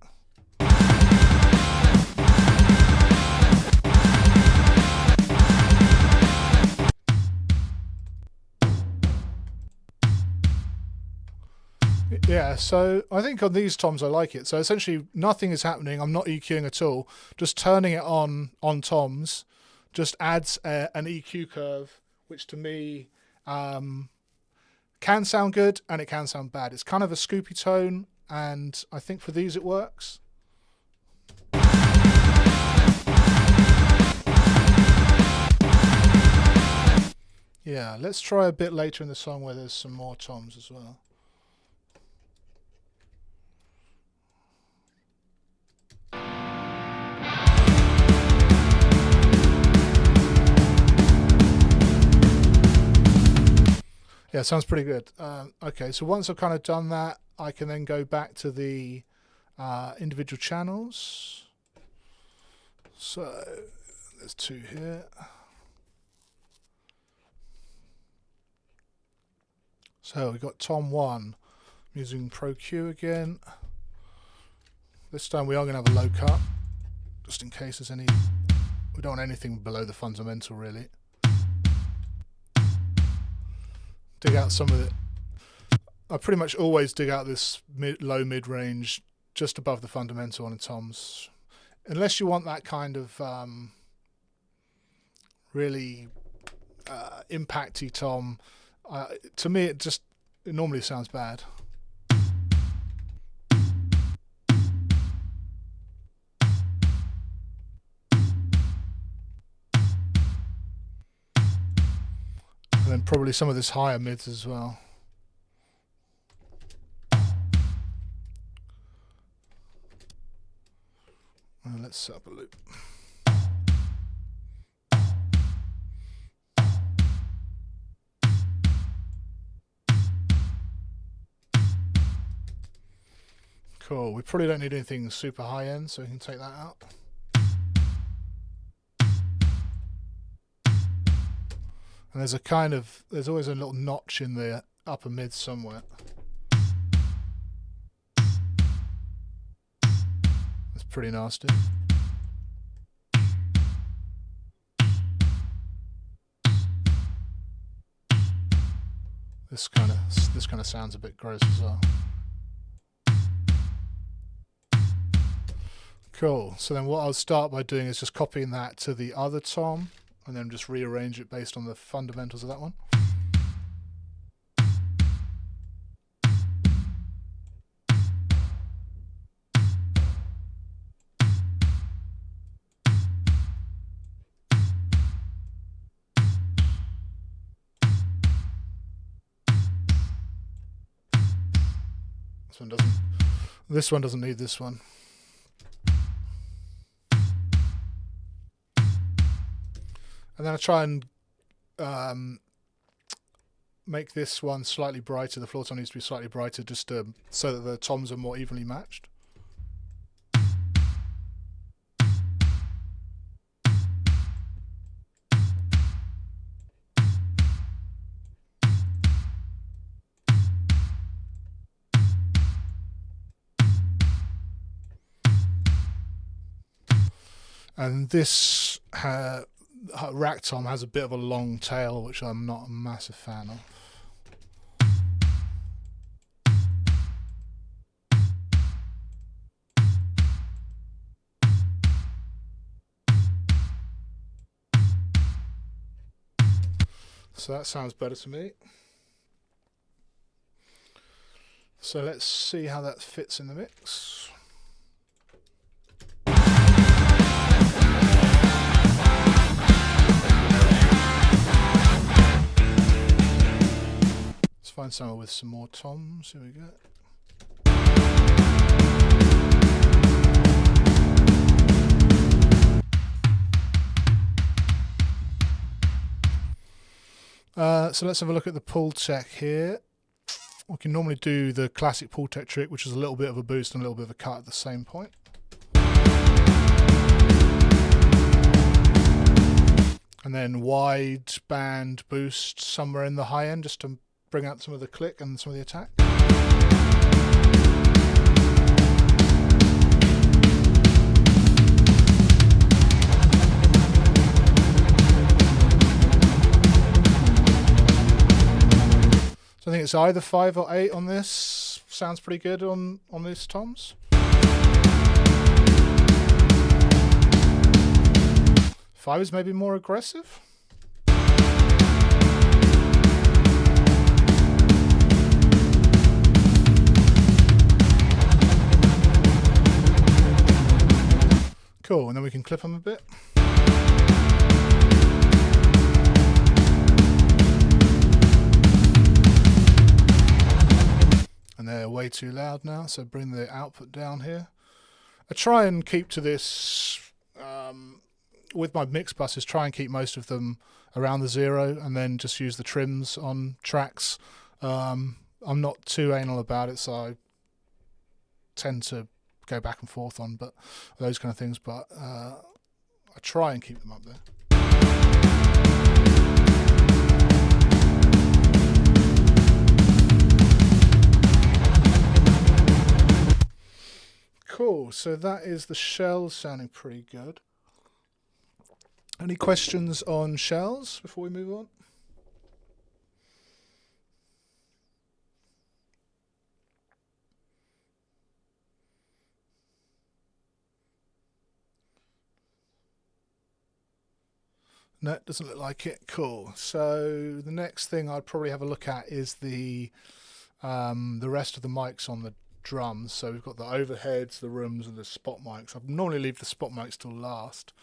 Yeah, so I think on these toms I like it. So essentially nothing is happening. I'm not EQing at all. Just turning it on toms just adds an EQ curve, which to me can sound good and it can sound bad. It's kind of a scoopy tone, and I think for these it works. Yeah, let's try a bit later in the song where there's some more toms as well. Yeah, sounds pretty good. Okay, so once I've kind of done that, I can then go back to the individual channels. So there's 2 here. So we've got Tom 1. I'm using Pro Q again. This time we are going to have a low cut, just in case there's any... We don't want anything below the fundamental, really. Dig out some of it. I pretty much always dig out this low mid-range just above the fundamental on the toms. Unless you want that kind of really impacty tom. To me it normally sounds bad. And then probably some of this higher mids as well. And let's set up a loop. Cool, we probably don't need anything super high end, so we can take that out. And there's always a little notch in the upper mid somewhere. That's pretty nasty. This kind of sounds a bit gross as well. Cool. So then what I'll start by doing is just copying that to the other tom, and then just rearrange it based on the fundamentals of that one. This one doesn't need this one. And then I try and make this one slightly brighter. The floor tom needs to be slightly brighter, just so that the toms are more evenly matched. And this rack tom has a bit of a long tail, which I'm not a massive fan of. So that sounds better to me. So let's see how that fits in the mix. find somewhere with some more toms. Here we go. So let's have a look at the pull tech here. We can normally do the classic pull tech trick, which is a little bit of a boost and a little bit of a cut at the same point. And then wide band boost somewhere in the high end just to bring out some of the click and some of the attack. So I think it's either 5 or 8 on this. Sounds pretty good on these toms. 5 is maybe more aggressive. Cool, and then we can clip them a bit. And they're way too loud now, so bring the output down here. I try and keep to this, with my mix buses, try and keep most of them around the 0 and then just use the trims on tracks. I'm not too anal about it, so I tend to go back and forth on those kind of things, but I try and keep them up there. Cool, so that is the shells sounding pretty good. Any questions on shells before we move on? No, it doesn't look like it. Cool. So the next thing I'd probably have a look at is the rest of the mics on the drums. So we've got the overheads, the rooms, and the spot mics. I normally leave the spot mics till last.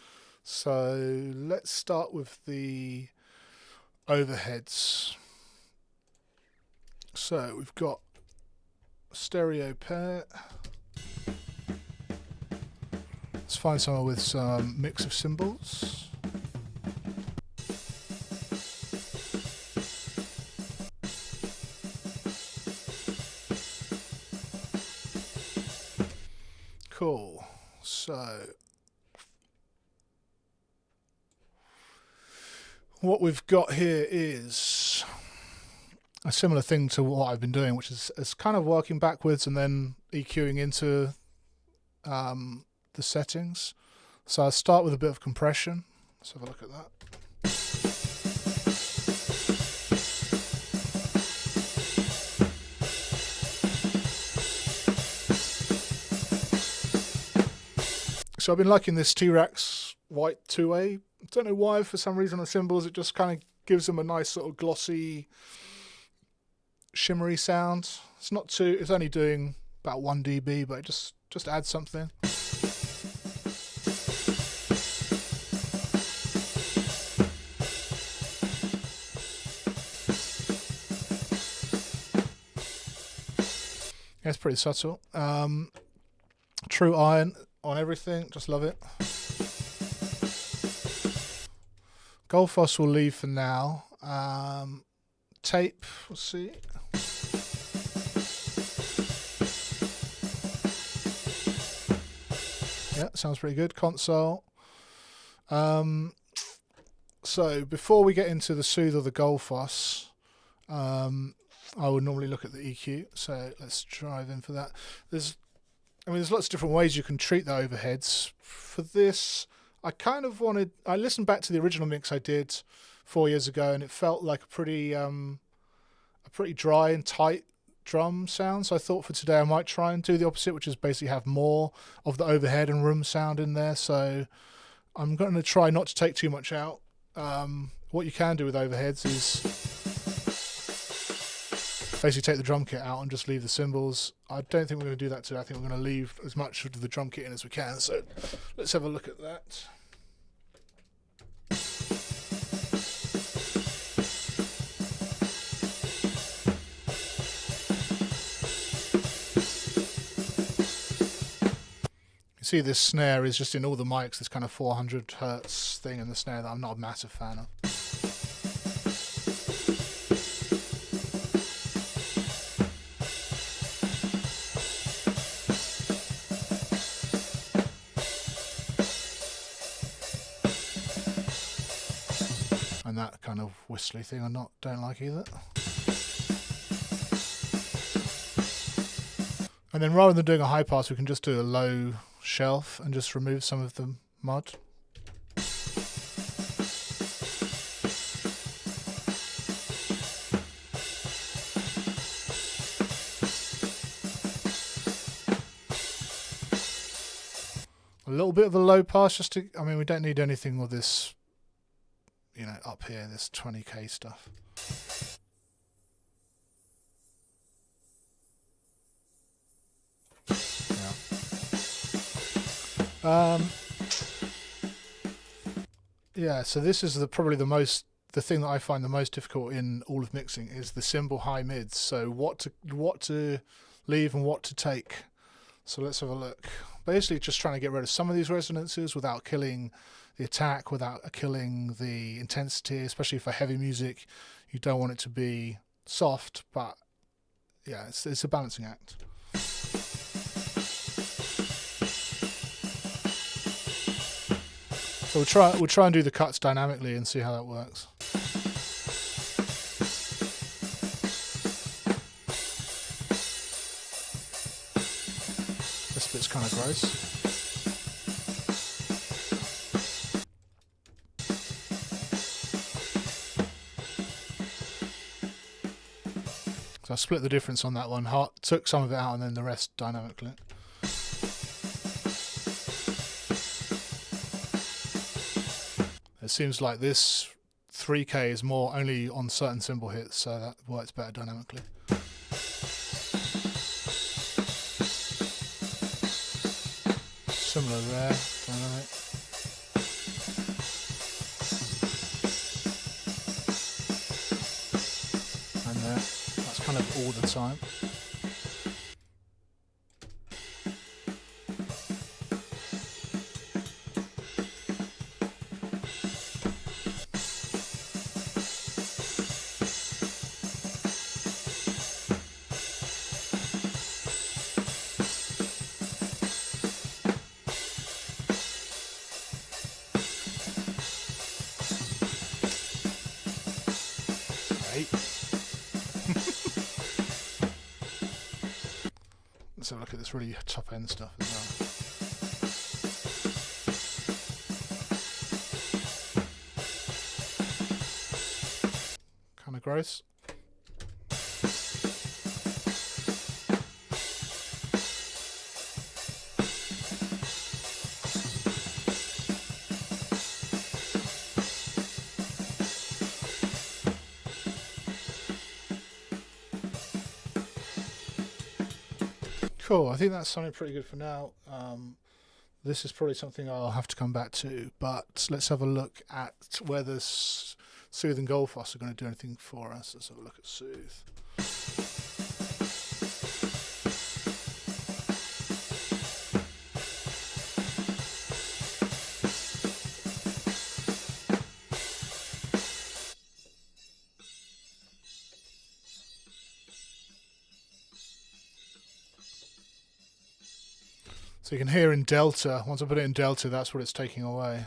So let's start with the overheads. So we've got a stereo pair. Let's find somewhere with some mix of cymbals. Cool. So what we've got here is a similar thing to what I've been doing, which is kind of working backwards and then EQing into the settings. So I'll start with a bit of compression. Let's have a look at that. So I've been liking this T-Rex white 2A. I don't know why, for some reason on cymbals it just kind of gives them a nice sort of glossy, shimmery sound. It's not too, it's only doing about 1 dB, but it just adds something. Yeah, it's pretty subtle. True iron on everything, just love it. Goldfoss we'll leave for now. Tape, we'll see. Yeah, sounds pretty good. Console. So before we get into the Soothe or the Goldfoss, I would normally look at the EQ. So let's drive in for that. There's lots of different ways you can treat the overheads. For this, I listened back to the original mix I did 4 years ago, and it felt like a pretty dry and tight drum sound. So I thought for today I might try and do the opposite, which is basically have more of the overhead and room sound in there. So I'm going to try not to take too much out. What you can do with overheads is basically take the drum kit out and just leave the cymbals. I don't think we're going to do that today. I think we're going to leave as much of the drum kit in as we can. So let's have a look at that. see this snare is just in all the mics, this kind of 400 hertz thing in the snare that I'm not a massive fan of. And that kind of whistly thing I don't like either. And then rather than doing a high pass, we can just do a low shelf and just remove some of the mud. A little bit of a low pass just to, I mean, we don't need anything with this, you know, up here, this 20k stuff. Yeah, so this is probably the thing that I find the most difficult in all of mixing is the cymbal high mids. So what to leave and what to take. So let's have a look. Basically just trying to get rid of some of these resonances without killing the attack, without killing the intensity, especially for heavy music. You don't want it to be soft, but yeah, it's a balancing act. So we'll try and do the cuts dynamically and see how that works. This bit's kind of gross. So I split the difference on that one. Took some of it out and then the rest dynamically. It seems like this 3K is more only on certain cymbal hits, so that works better dynamically. Similar there, dynamic. And there. That's kind of all the time. Let's have a look at this really top end stuff as well. Kind of gross. Cool, I think that's something pretty good for now. This is probably something I'll have to come back to, but let's have a look at whether Soothe and Goldfuss are going to do anything for us. Let's have a look at Soothe. So you can hear in Delta, once I put it in Delta, that's what it's taking away.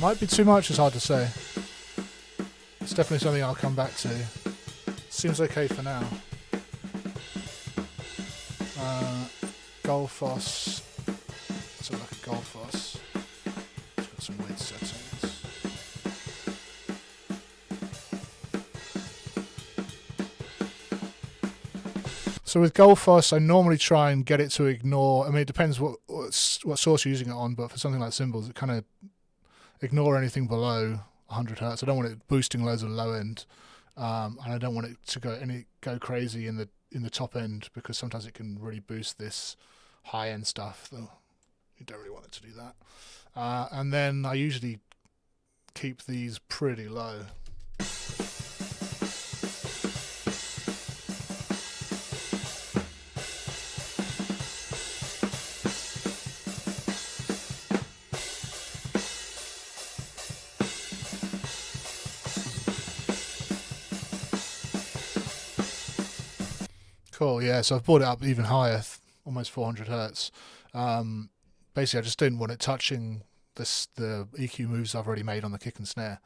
Might be too much, it's hard to say. It's definitely something I'll come back to. Seems okay for now. Goldfuss. Let's have a look at Goldfuss. It's got some weird settings. So with Goldfuss, I normally try and get it to ignore. I mean, it depends what source you're using it on, but for something like cymbals, it kind of ignore anything below 100 hertz. I don't want it boosting loads of low end, and I don't want it to go crazy in the top end, because sometimes it can really boost this high end stuff. Though you don't really want it to do that. And then I usually keep these pretty low. Cool, yeah, so I've brought it up even higher, almost 400 hertz. Basically, I just didn't want it touching the EQ moves I've already made on the kick and snare.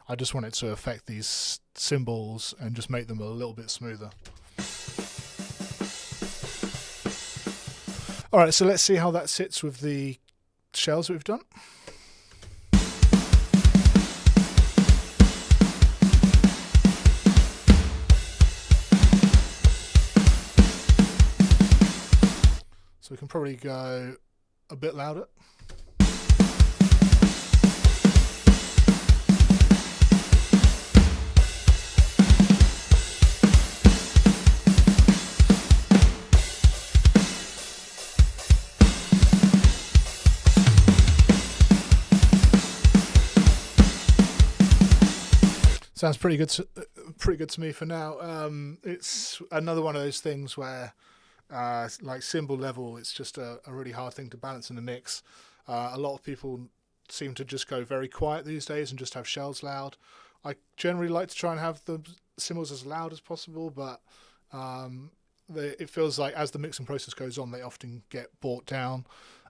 I just want it to affect these cymbals and just make them a little bit smoother. Alright, so let's see how that sits with the shells that we've done. So we can probably go a bit louder. Sounds pretty good to me for now. It's another one of those things where like cymbal level, it's just a really hard thing to balance in the mix. A lot of people seem to just go very quiet these days and just have shells loud. I generally like to try and have the cymbals as loud as possible, but it feels like as the mixing process goes on, they often get brought down.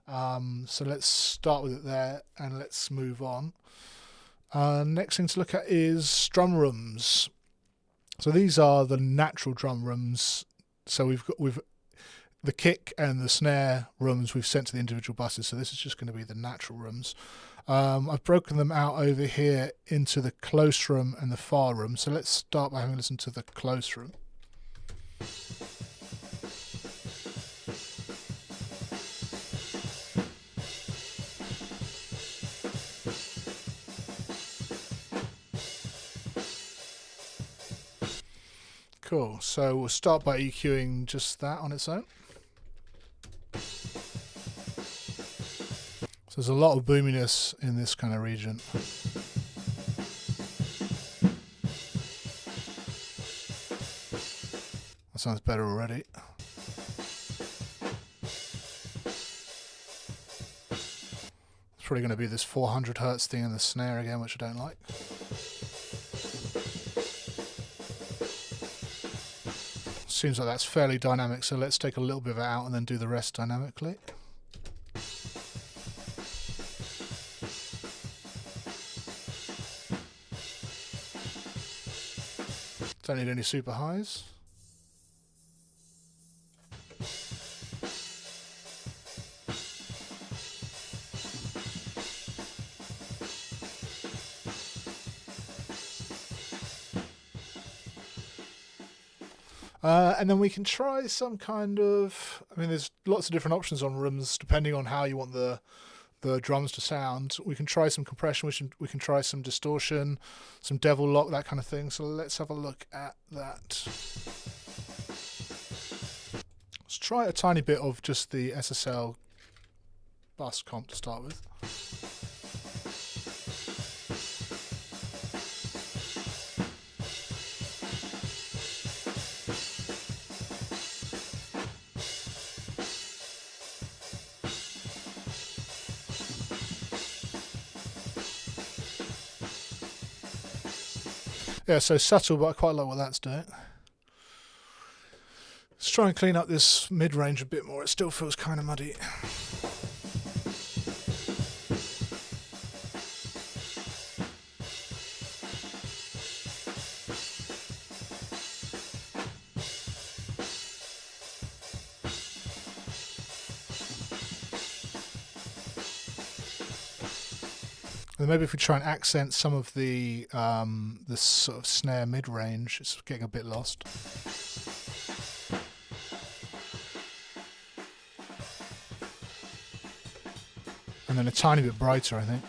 So let's start with it there and let's move on. Next thing to look at is drum rooms. So these are the natural drum rooms. So we've the kick and the snare rooms we've sent to the individual buses. So this is just going to be the natural rooms. I've broken them out over here into the close room and the far room. So let's start by having a listen to the close room. Cool, so we'll start by EQing just that on its own. So there's a lot of boominess in this kind of region. That sounds better already. It's probably going to be this 400 hertz thing in the snare again, which I don't like. Seems like that's fairly dynamic, so let's take a little bit of it out and then do the rest dynamically. Don't need any super highs. And then we can try some kind of, I mean, there's lots of different options on rooms depending on how you want the drums to sound. We can try some compression, we can try some distortion, some devil lock, that kind of thing. So let's have a look at that. Let's try a tiny bit of just the SSL bus comp to start with. Yeah, so subtle, but I quite like what that's doing. Let's try and clean up this mid-range a bit more. It still feels kind of muddy. And maybe if we try and accent some of the sort of snare mid-range, it's getting a bit lost. And then a tiny bit brighter, I think.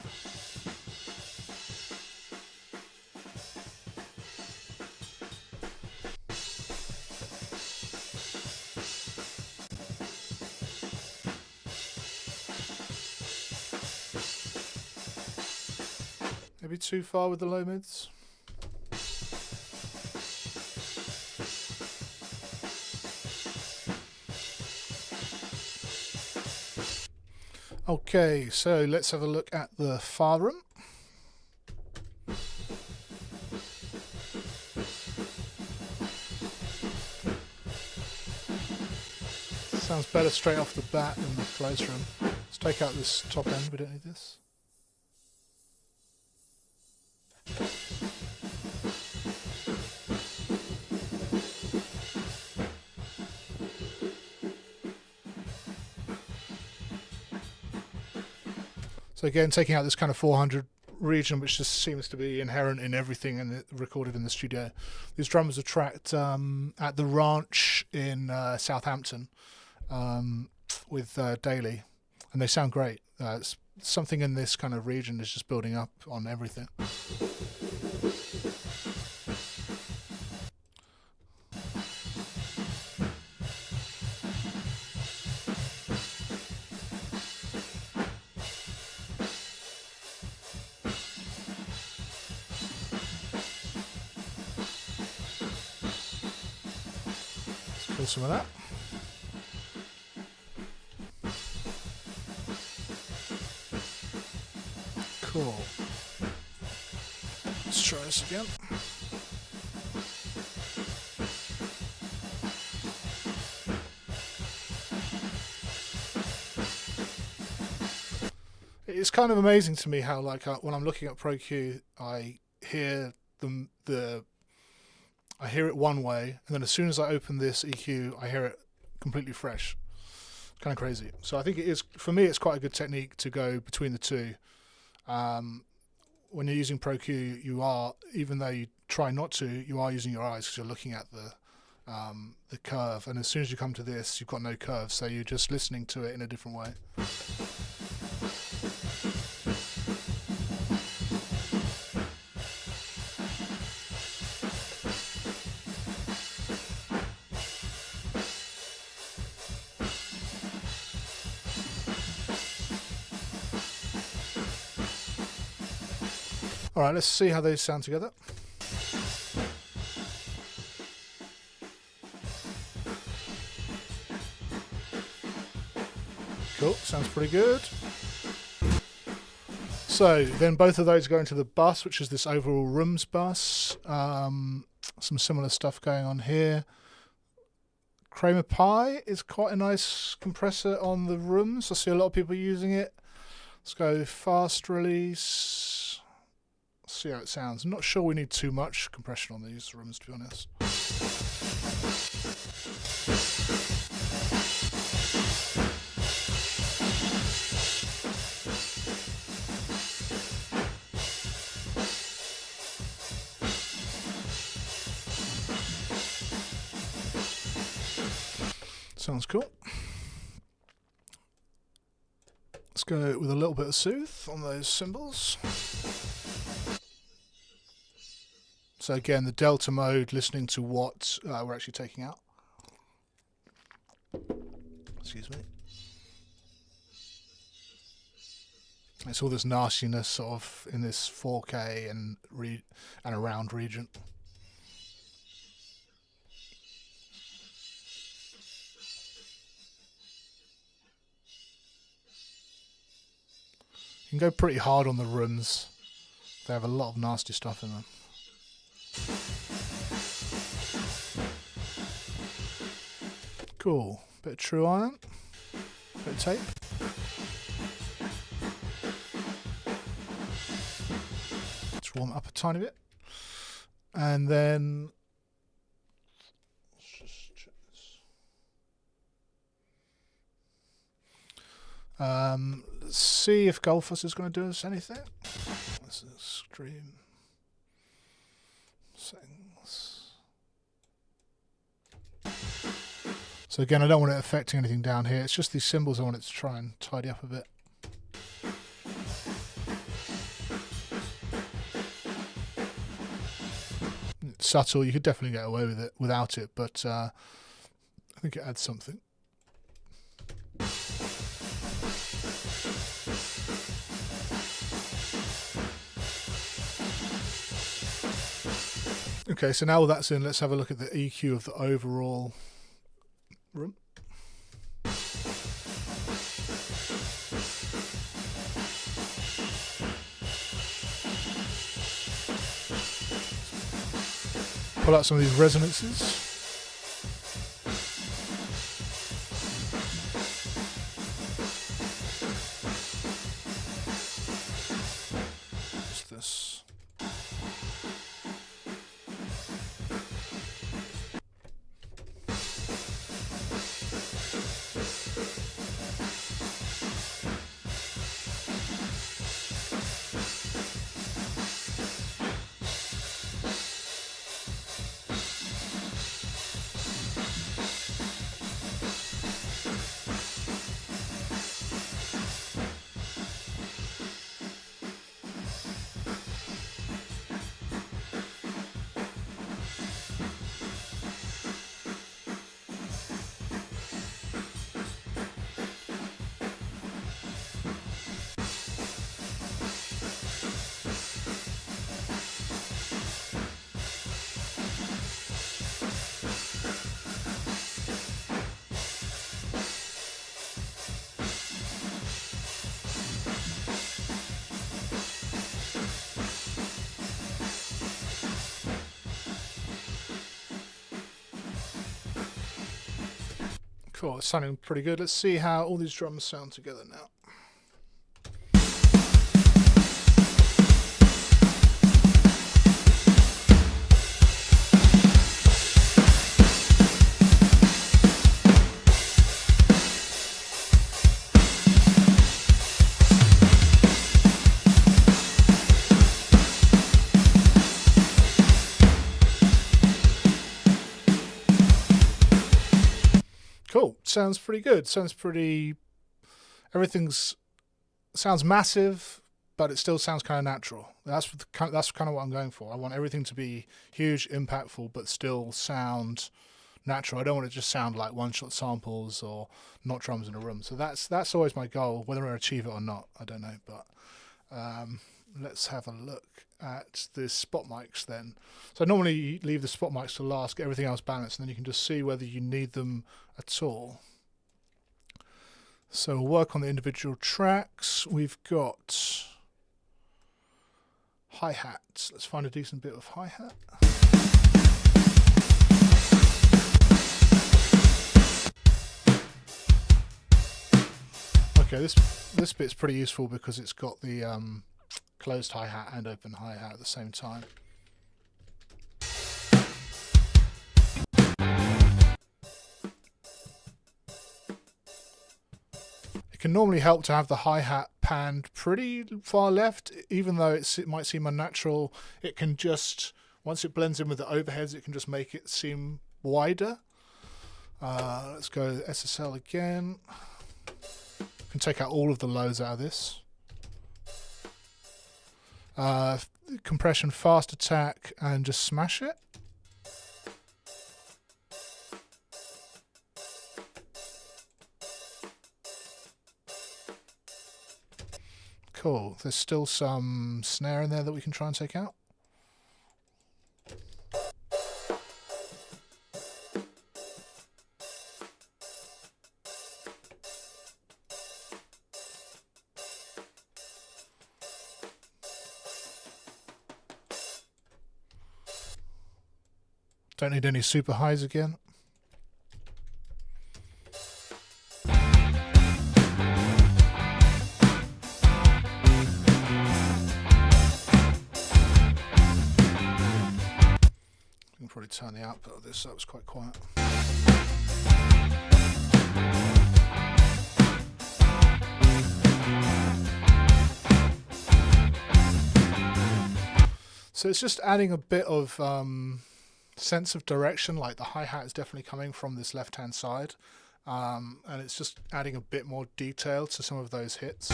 Maybe too far with the low mids. Okay, so let's have a look at the far room. Sounds better straight off the bat than the close room. Let's take out this top end, we don't need this. So again, taking out this kind of 400 region, which just seems to be inherent in everything and recorded in the studio. These drums are tracked at the ranch in Southampton with Daly, and they sound great. It's something in this kind of region is just building up on everything. Pull some of that. Cool. Let's try this again. It's kind of amazing to me how, like, when I'm looking at Pro Q, I hear I hear it one way, and then as soon as I open this EQ, I hear it completely fresh. It's kind of crazy. So I think it is, for me, it's quite a good technique to go between the two. When you're using Pro Q, you are, even though you try not to, you are using your eyes because you're looking at the curve. And as soon as you come to this, you've got no curve, so you're just listening to it in a different way. Alright, let's see how those sound together. Cool, sounds pretty good. So then both of those go into the bus, which is this overall rooms bus. Some similar stuff going on here. Kramer Pi is quite a nice compressor on the rooms. I see a lot of people using it. Let's go fast release. See how it sounds. I'm not sure we need too much compression on these rooms, to be honest. Sounds cool. Let's go with a little bit of soothe on those cymbals. So again, the delta mode, listening to what we're actually taking out. Excuse me. It's all this nastiness sort of in this 4K and around region. You can go pretty hard on the rooms. They have a lot of nasty stuff in them. Cool. Bit of true iron. Bit of tape. Let's warm it up a tiny bit. And then let's just check this. Let's see if Golfus is going to do us anything. This is stream settings. So again, I don't want it affecting anything down here. It's just these symbols I want it to try and tidy up a bit. It's subtle. You could definitely get away with it without it, but I think it adds something. Okay, so now that's in, let's have a look at the EQ of the overall room. Pull out some of these resonances. Cool, it's sounding pretty good. Let's see how all these drums sound together now. Cool. Sounds pretty good. Sounds pretty. Sounds massive, but it still sounds kind of natural. That's kind of what I'm going for. I want everything to be huge, impactful, but still sound natural. I don't want it to just sound like one-shot samples or not drums in a room. So that's always my goal. Whether I achieve it or not, I don't know. But let's have a look at the spot mics then. So I normally leave the spot mics to last, get everything else balanced, and then you can just see whether you need them at all. So we'll work on the individual tracks. We've got hi-hats. Let's find a decent bit of hi-hat. Okay, this bit's pretty useful because it's got the closed hi-hat and open hi-hat at the same time. It can normally help to have the hi-hat panned pretty far left, even though it might seem unnatural. It can just, once it blends in with the overheads, it can just make it seem wider. Let's go SSL again. Can take out all of the lows out of this. Compression, fast attack, and just smash it. Cool. There's still some snare in there that we can try and take out. Don't need any super highs again. I can probably turn the output of this, that was quite quiet. So it's just adding a bit of sense of direction, like the hi-hat is definitely coming from this left-hand side, and it's just adding a bit more detail to some of those hits.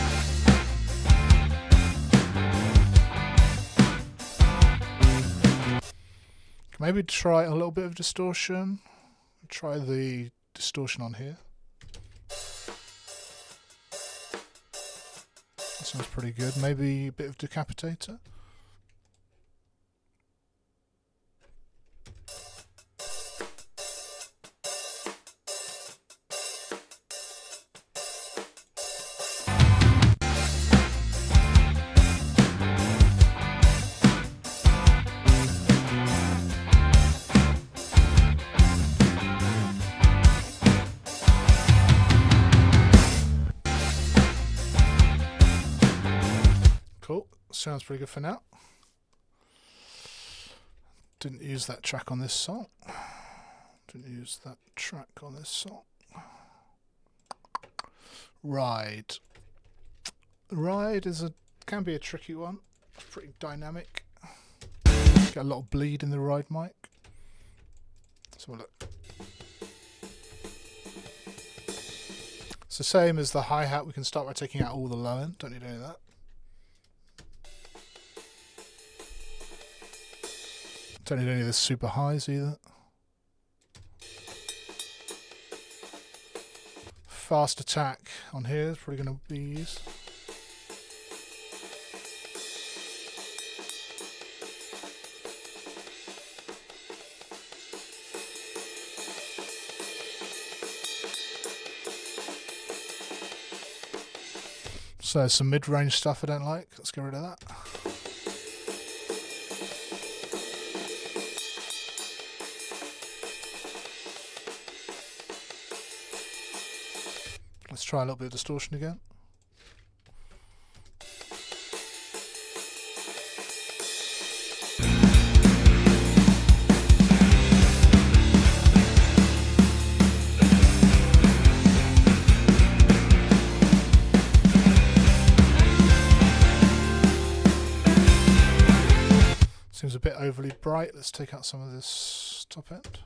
Maybe try a little bit of distortion. Try the distortion on here. That sounds pretty good. Maybe a bit of decapitator. Cool, sounds pretty good for now. Didn't use that track on this song. Ride. Ride can be a tricky one. It's pretty dynamic. Get a lot of bleed in the ride mic. Let's have a look. It's the same as the hi-hat. We can start by taking out all the low end. Don't need any of that. Don't need any of the super highs either. Fast attack on here is probably going to be used. So some mid-range stuff I don't like. Let's get rid of that. Let's try a little bit of distortion again. Seems a bit overly bright. Let's take out some of this top end.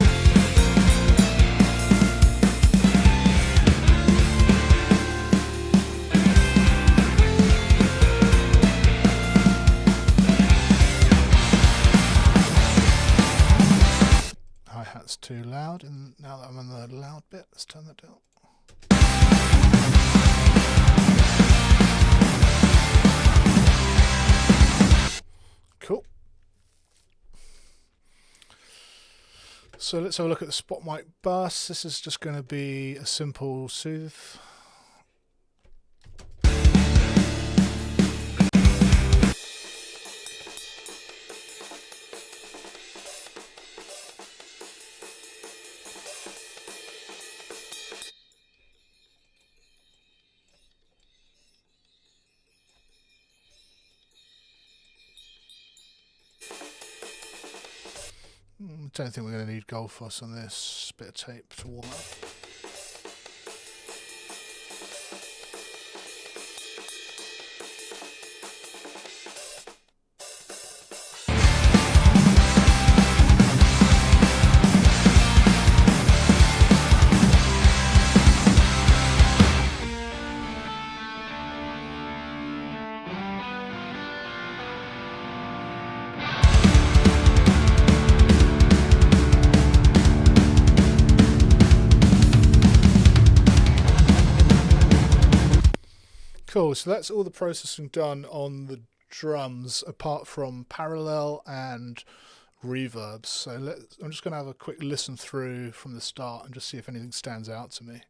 Hi-hat's too loud, and now that I'm on the loud bit, let's turn that down. Cool. So let's have a look at the spot mic bus. This is just going to be a simple soothe. I don't think we're going to need gold fuss on this. Bit of tape to warm up. Cool, so that's all the processing done on the drums apart from parallel and reverbs. So I'm just going to have a quick listen through from the start and just see if anything stands out to me.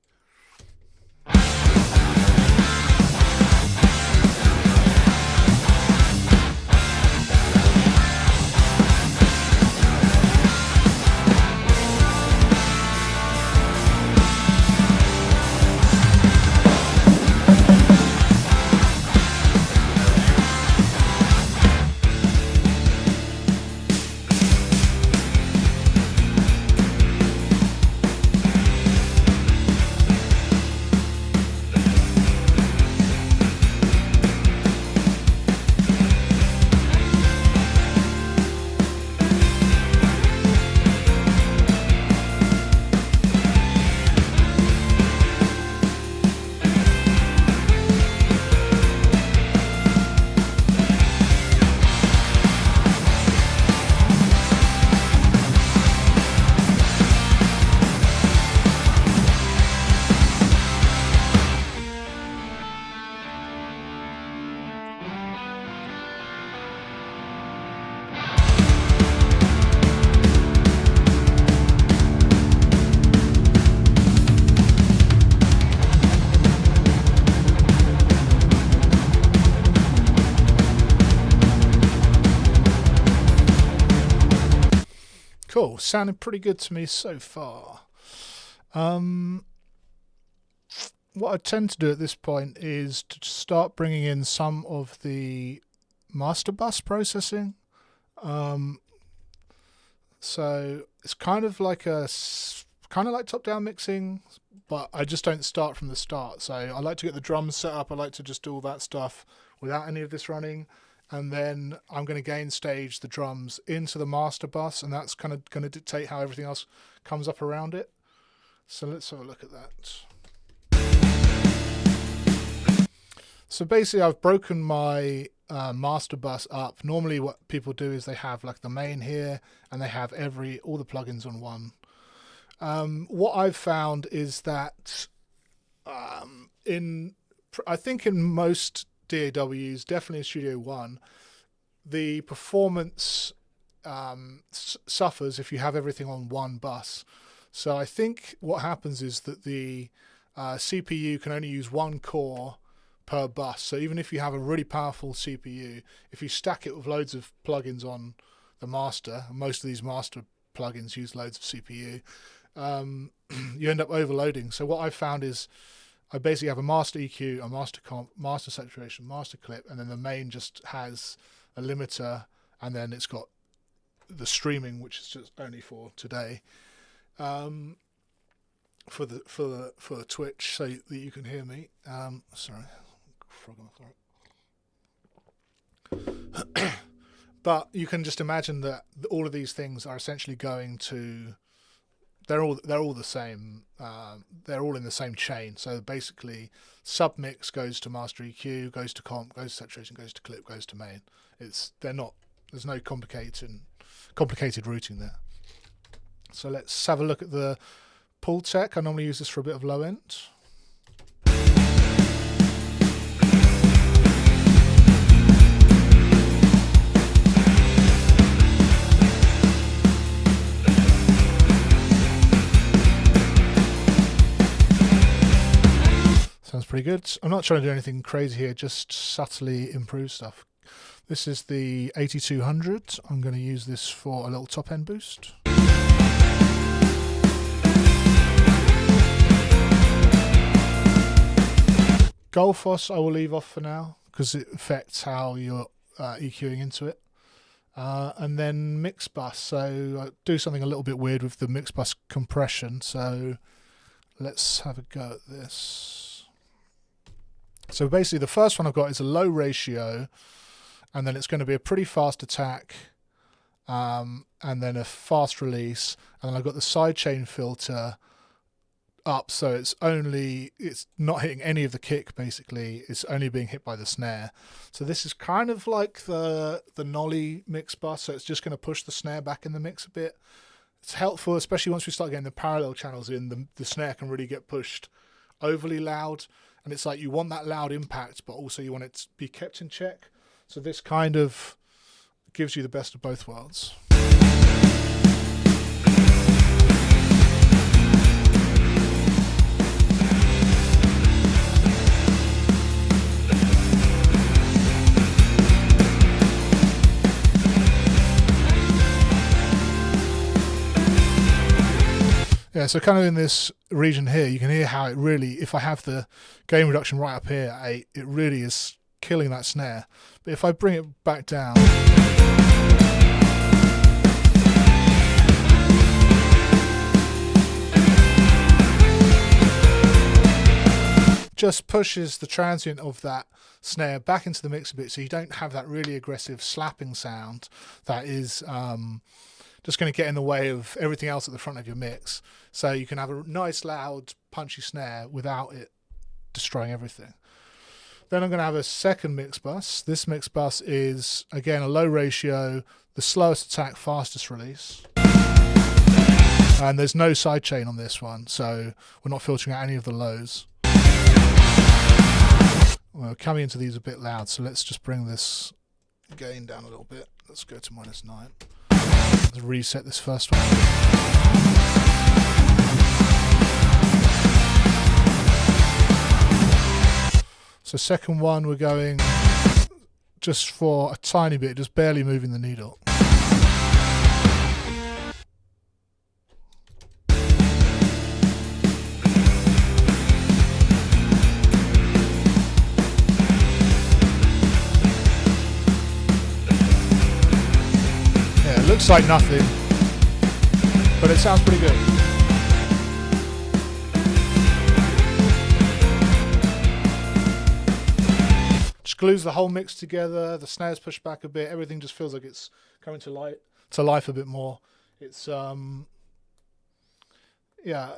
Cool, sounding pretty good to me so far. What I tend to do at this point is to start bringing in some of the master bus processing. So it's kind of like top-down mixing, but I just don't start from the start. So I like to get the drums set up. I like to just do all that stuff without any of this running. And then I'm going to gain stage the drums into the master bus, and that's kind of going to dictate how everything else comes up around it. So let's have a look at that. So basically I've broken my master bus up. Normally what people do is they have like the main here, and they have all the plugins on one. What I've found is that I think in most DAWs, definitely in Studio One, the performance suffers if you have everything on one bus. So I think what happens is that the CPU can only use one core per bus. So even if you have a really powerful CPU, if you stack it with loads of plugins on the master, and most of these master plugins use loads of CPU, you end up overloading. So what I've found is I basically have a master EQ, a master comp, master saturation, master clip, and then the main just has a limiter, and then it's got the streaming, which is just only for today, for the Twitch, so that you can hear me. Sorry, frog in my throat. But you can just imagine that all of these things are essentially going to. They're all the same. They're all in the same chain. So basically, submix goes to master EQ, goes to comp, goes to saturation, goes to clip, goes to main. They're not. There's no complicated routing there. So let's have a look at the pull tech. I normally use this for a bit of low end. Sounds pretty good. I'm not trying to do anything crazy here, just subtly improve stuff. This is the 8200. I'm going to use this for a little top end boost. Golfos I will leave off for now because it affects how you're EQing into it. And then mix bus. So I do something a little bit weird with the mix bus compression. So let's have a go at this. So basically the first one I've got is a low ratio, and then it's going to be a pretty fast attack, and then a fast release, and then I've got the sidechain filter up, so it's not hitting any of the kick, basically. It's only being hit by the snare. So this is kind of like the Nolly mix bus, so it's just going to push the snare back in the mix a bit. It's helpful, especially once we start getting the parallel channels in, the snare can really get pushed overly loud. And it's like you want that loud impact, but also you want it to be kept in check. So this kind of gives you the best of both worlds. Yeah, so kind of in this region here, you can hear how it really, if I have the gain reduction right up here at 8, it really is killing that snare. But if I bring it back down, just pushes the transient of that snare back into the mix a bit, so you don't have that really aggressive slapping sound that is just going to get in the way of everything else at the front of your mix. So you can have a nice, loud, punchy snare without it destroying everything. Then I'm going to have a second mix bus. This mix bus is, again, a low ratio, the slowest attack, fastest release. And there's no sidechain on this one, so we're not filtering out any of the lows. We're coming into these a bit loud, so let's just bring this gain down a little bit. Let's go to -9. Let's reset this first one. So second one, we're going just for a tiny bit, just barely moving the needle. Looks like nothing, but it sounds pretty good. Just glues the whole mix together, the snares push back a bit, everything just feels like it's coming to life a bit more. It's yeah,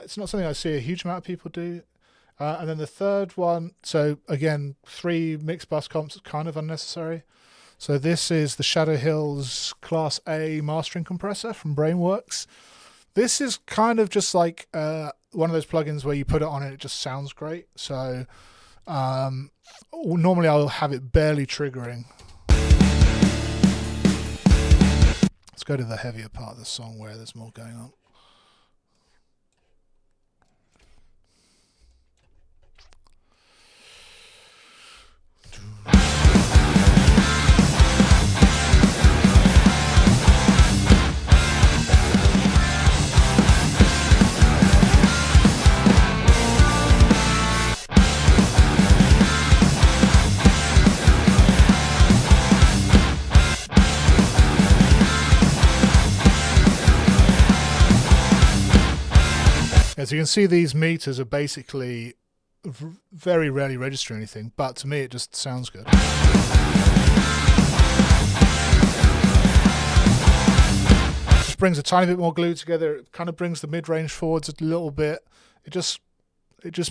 it's not something I see a huge amount of people do. And then the third one, so again, 3 mix bus comps, kind of unnecessary. So this is the Shadow Hills Class A mastering compressor from Brainworks. This is kind of just like one of those plugins where you put it on and it just sounds great. So normally I'll have it barely triggering. Let's go to the heavier part of the song where there's more going on. so you can see these meters are basically very rarely register anything, but to me it just sounds good. Just brings a tiny bit more glue together. It kind of brings the mid-range forwards a little bit. It just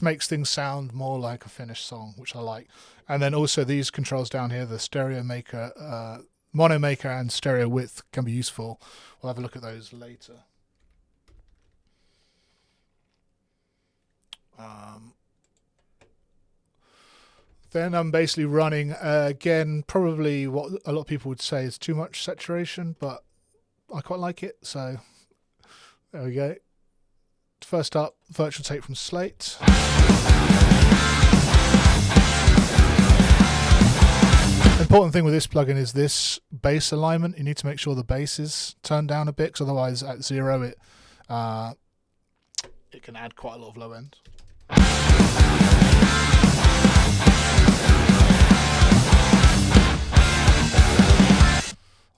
makes things sound more like a finished song, which I like. And then also these controls down here, the stereo maker, mono maker and stereo width can be useful. We'll have a look at those later. Then I'm basically running, again, probably what a lot of people would say is too much saturation, but I quite like it, so there we go. First up, virtual tape from Slate. Important thing with this plugin is this bass alignment. You need to make sure the bass is turned down a bit, because otherwise at 0 it can add quite a lot of low end.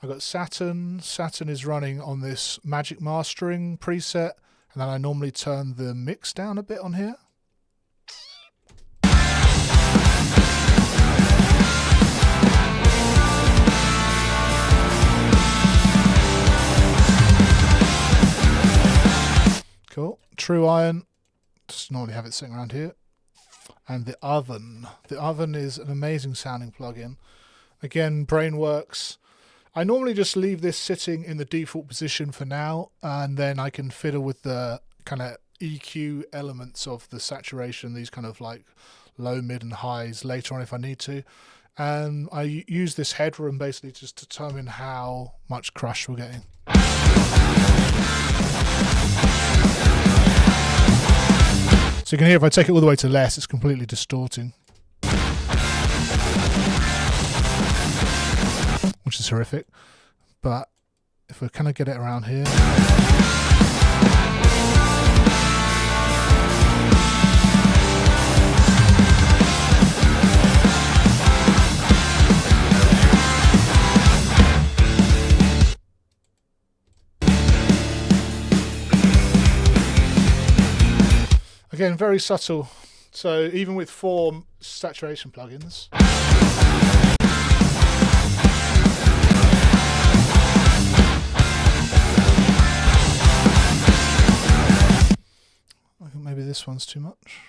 I've got Saturn. Saturn is running on this Magic Mastering preset, and then I normally turn the mix down a bit on here. Cool. True Iron, just normally have it sitting around here. And the Oven. The Oven is an amazing sounding plugin. Again, Brainworks. I normally just leave this sitting in the default position for now, and then I can fiddle with the kind of EQ elements of the saturation, these kind of like low, mid and highs later on if I need to. And I use this headroom basically just to determine how much crush we're getting. So you can hear if I take it all the way to less, it's completely distorting, which is horrific. But if we kind of get it around here, again, very subtle. So even with 4 saturation plugins, I think maybe this one's too much.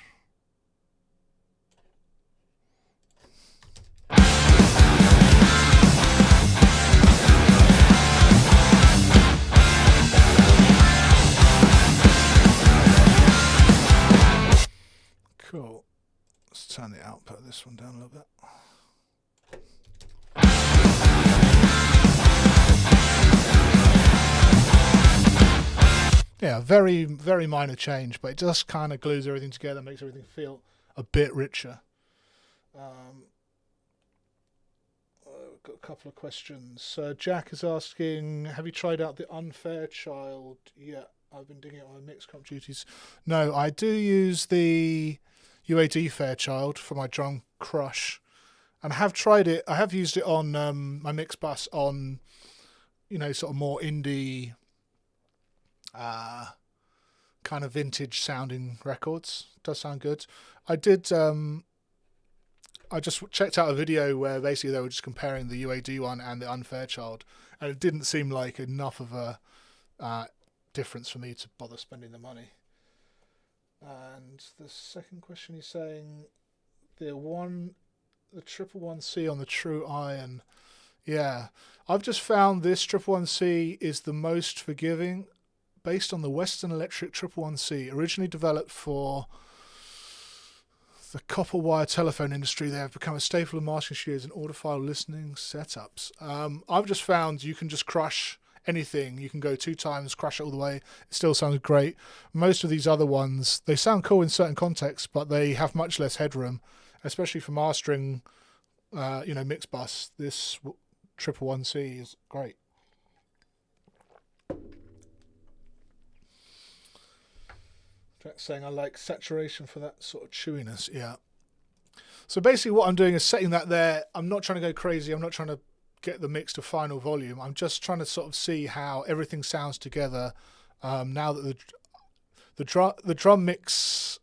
Cool. Let's turn the output of this one down a little bit. Yeah, very, very minor change, but it just kind of glues everything together, makes everything feel a bit richer. I've got a couple of questions. Jack is asking, have you tried out the Unfair Child? Yeah, I've been doing it on my mix comp duties. No, I do use the UAD Fairchild for my drum crush, and I have tried it. I have used it on my mix bus on, you know, sort of more indie, kind of vintage sounding records. It does sound good. I did. I just checked out a video where basically they were just comparing the UAD one and the Unfair Child, and it didn't seem like enough of a difference for me to bother spending the money. And the second question he's saying, the 111C on the True Iron. Yeah, I've just found this 111C is the most forgiving, based on the Western Electric 111C, originally developed for the copper wire telephone industry. They have become a staple of mastering studios and audiophile listening setups. I've just found you can just crush anything. You can go 2 times, crush it all the way. It still sounds great. Most of these other ones, they sound cool in certain contexts, but they have much less headroom, especially for mastering, you know, mix bus. This 111C is great. Jack's saying I like saturation for that sort of chewiness. Yeah. So basically what I'm doing is setting that there. I'm not trying to go crazy. I'm not trying to get the mix to final volume. I'm just trying to sort of see how everything sounds together now that the drum mix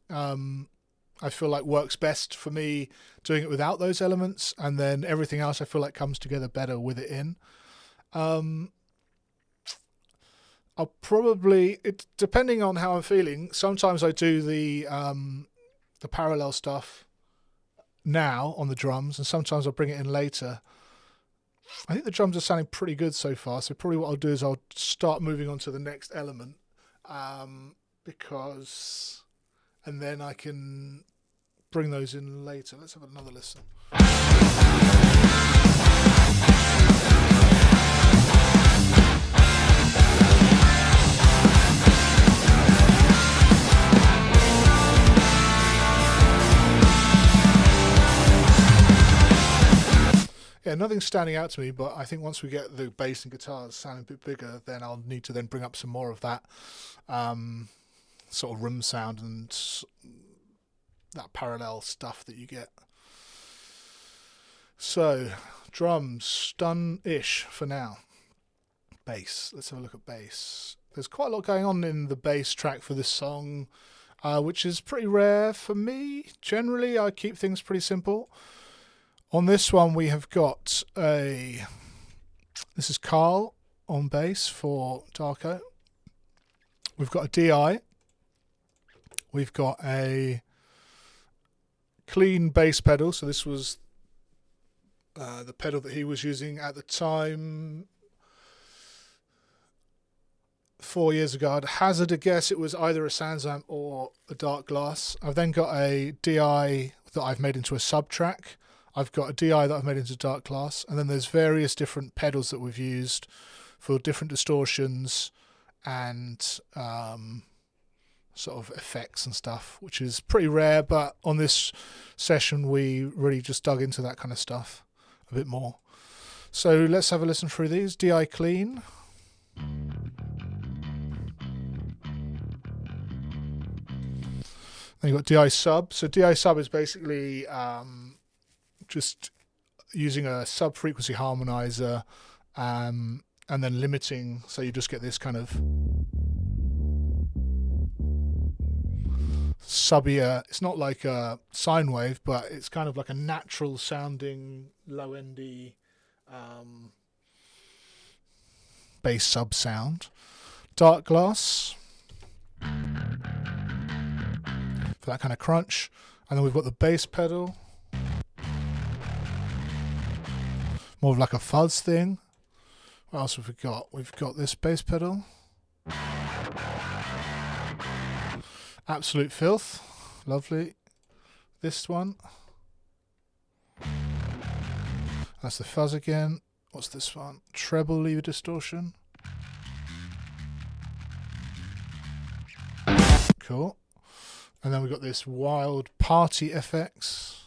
I feel like works best for me doing it without those elements, and then everything else I feel like comes together better with it in. I'll probably, depending on how I'm feeling, sometimes I do the parallel stuff now on the drums, and sometimes I'll bring it in later. I think the drums are sounding pretty good so far, so probably what I'll do is I'll start moving on to the next element, because, and then I can bring those in later. Let's have another listen. Yeah, nothing's standing out to me, but I think once we get the bass and guitars sounding a bit bigger, then I'll need to then bring up some more of that sort of room sound and that parallel stuff that you get. So, drums, done-ish for now. Bass, let's have a look at bass. There's quite a lot going on in the bass track for this song, which is pretty rare for me. Generally, I keep things pretty simple. On this one, we have got this is Carl on bass for Darko. We've got a DI. We've got a clean bass pedal. So this was the pedal that he was using at the time 4 years ago. I'd hazard a guess it was either a Sansamp or a Dark Glass. I've then got a DI that I've made into a sub track. I've got a DI that I've made into Dark Glass, and then there's various different pedals that we've used for different distortions and sort of effects and stuff, which is pretty rare, but on this session we really just dug into that kind of stuff a bit more. So let's have a listen through these. DI clean. Then you've got DI sub. So DI sub is basically just using a sub frequency harmonizer and then limiting, so you just get this kind of subbier. It's not like a sine wave, but it's kind of like a natural sounding low endy bass sub sound. Dark Glass for that kind of crunch, and then we've got the bass pedal, more of like a fuzz thing. What else have we got? We've got this bass pedal. Absolute filth. Lovely. This one. That's the fuzz again. What's this one? Treble lever distortion. Cool. And then we've got this wild party FX.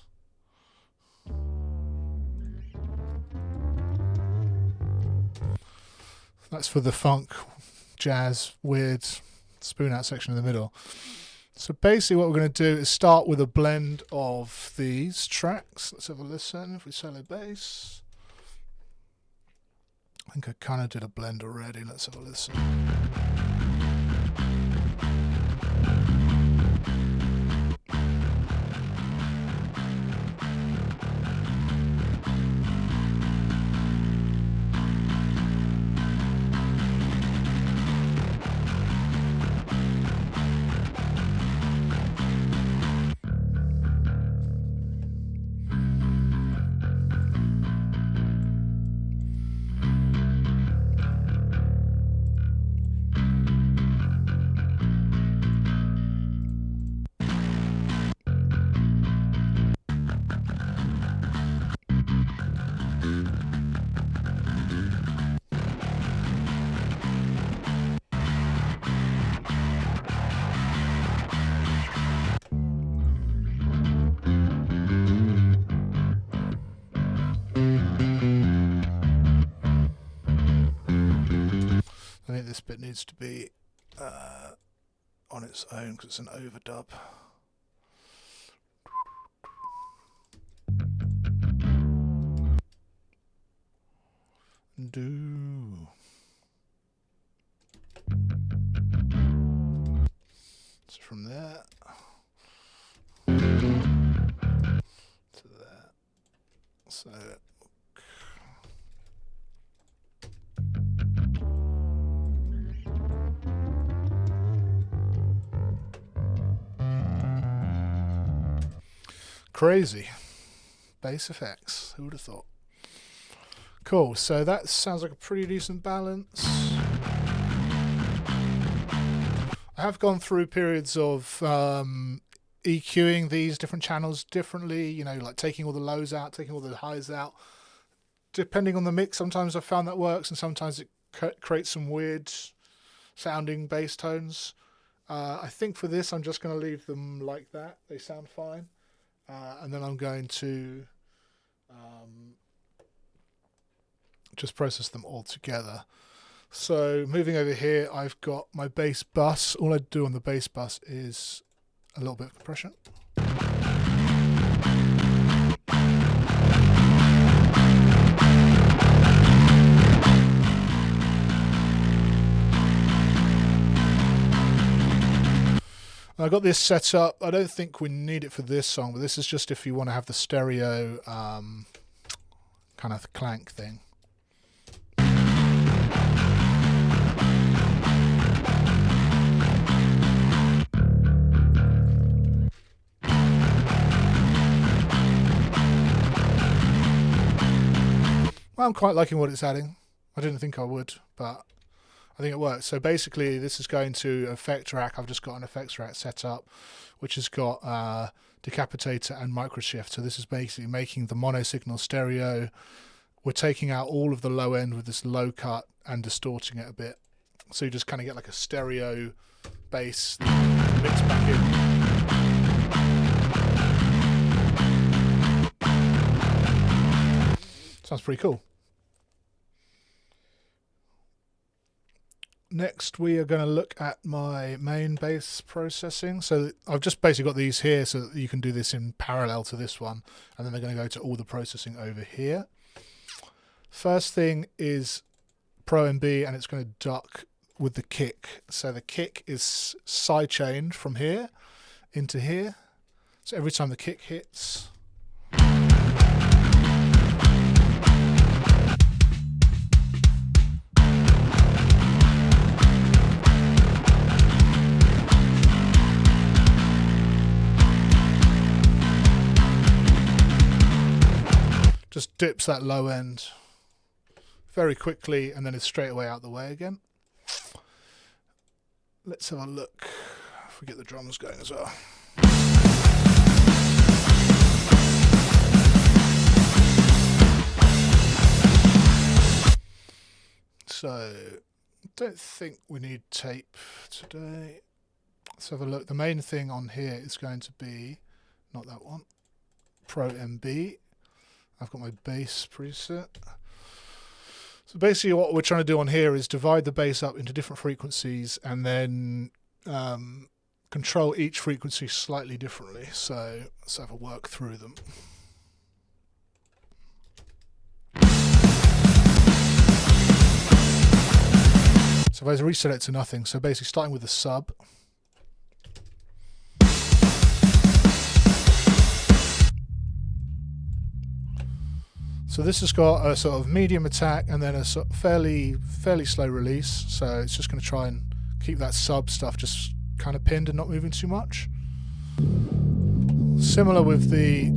That's for the funk, jazz, weird spoon out section in the middle. So basically what we're going to do is start with a blend of these tracks. Let's have a listen. If we solo bass, I think I kind of did a blend already. Let's have a listen. I think this bit needs to be on its own because it's an overdub. So from there to there. So crazy. Bass effects. Who would have thought? Cool. So that sounds like a pretty decent balance. I have gone through periods of EQing these different channels differently, you know, like taking all the lows out, taking all the highs out. Depending on the mix, sometimes I've found that works, and sometimes it creates some weird sounding bass tones. I think for this, I'm just going to leave them like that. They sound fine. And then I'm going to just process them all together. So moving over here, I've got my bass bus. All I do on the bass bus is a little bit of compression. I got this set up. I don't think we need it for this song, but this is just if you want to have the stereo kind of clank thing. Well, I'm quite liking what it's adding. I didn't think I would, but I think it works. So basically this is going to effect rack. I've just got an effects rack set up, which has got decapitator and microshift. So this is basically making the mono signal stereo. We're taking out all of the low end with this low cut and distorting it a bit. So you just kind of get like a stereo bass mixed back in. Sounds pretty cool. Next we are going to look at my main bass processing. So I've just basically got these here so that you can do this in parallel to this one, and then they're going to go to all the processing over here. First thing is Pro MB, and it's going to duck with the kick. So the kick is sidechained from here into here. So every time the kick hits, just dips that low end very quickly, and then it's straight away out the way again. Let's have a look if we get the drums going as well. So, don't think we need tape today. Let's have a look. The main thing on here is going to be, not that one, Pro MB. I've got my bass preset. So basically what we're trying to do on here is divide the bass up into different frequencies and then control each frequency slightly differently. So let's have a work through them. So if I reset it to nothing, so basically starting with the sub. So this has got a sort of medium attack and then a sort of fairly slow release. So it's just going to try and keep that sub stuff just kind of pinned and not moving too much. Similar with the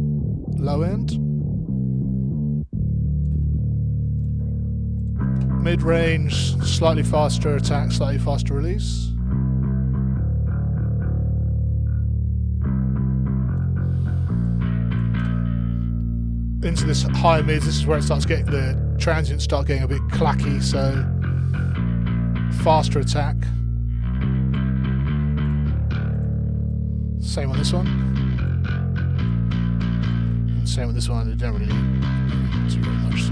low end. Mid-range, slightly faster attack, slightly faster release. Into this high mids, this is where it starts getting, the transients start getting a bit clacky, so faster attack. Same on this one. And same with this one, I don't really need too very much.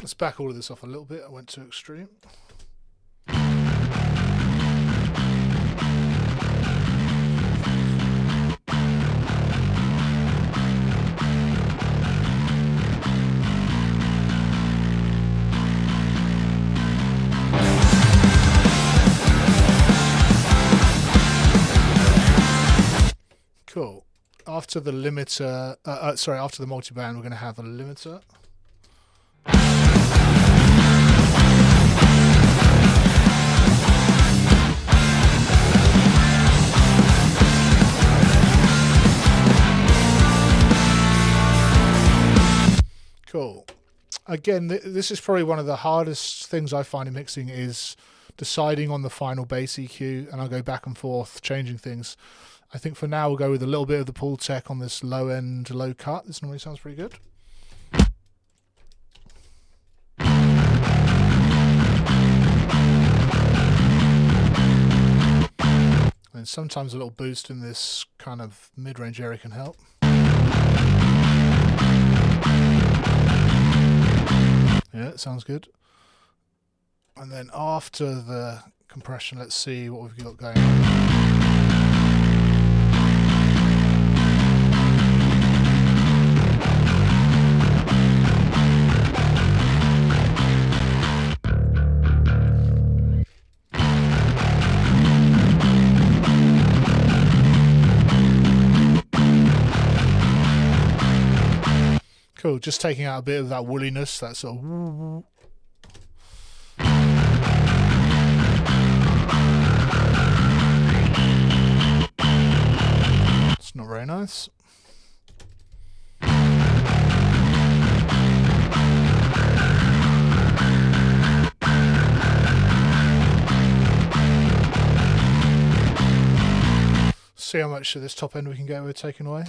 Let's back all of this off a little bit. I went too extreme. Cool. After the limiter, after the multiband, we're going to have a limiter. Cool. Again, this is probably one of the hardest things I find in mixing is deciding on the final bass EQ, and I'll go back and forth changing things. I think for now we'll go with a little bit of the pull tech on this low end, low cut. This normally sounds pretty good. And sometimes a little boost in this kind of mid-range area can help. Yeah, it sounds good. And then after the compression, let's see what we've got going on. Cool, just taking out a bit of that woolliness, that sort of... It's not very nice. See how much of this top end we can get with taken away.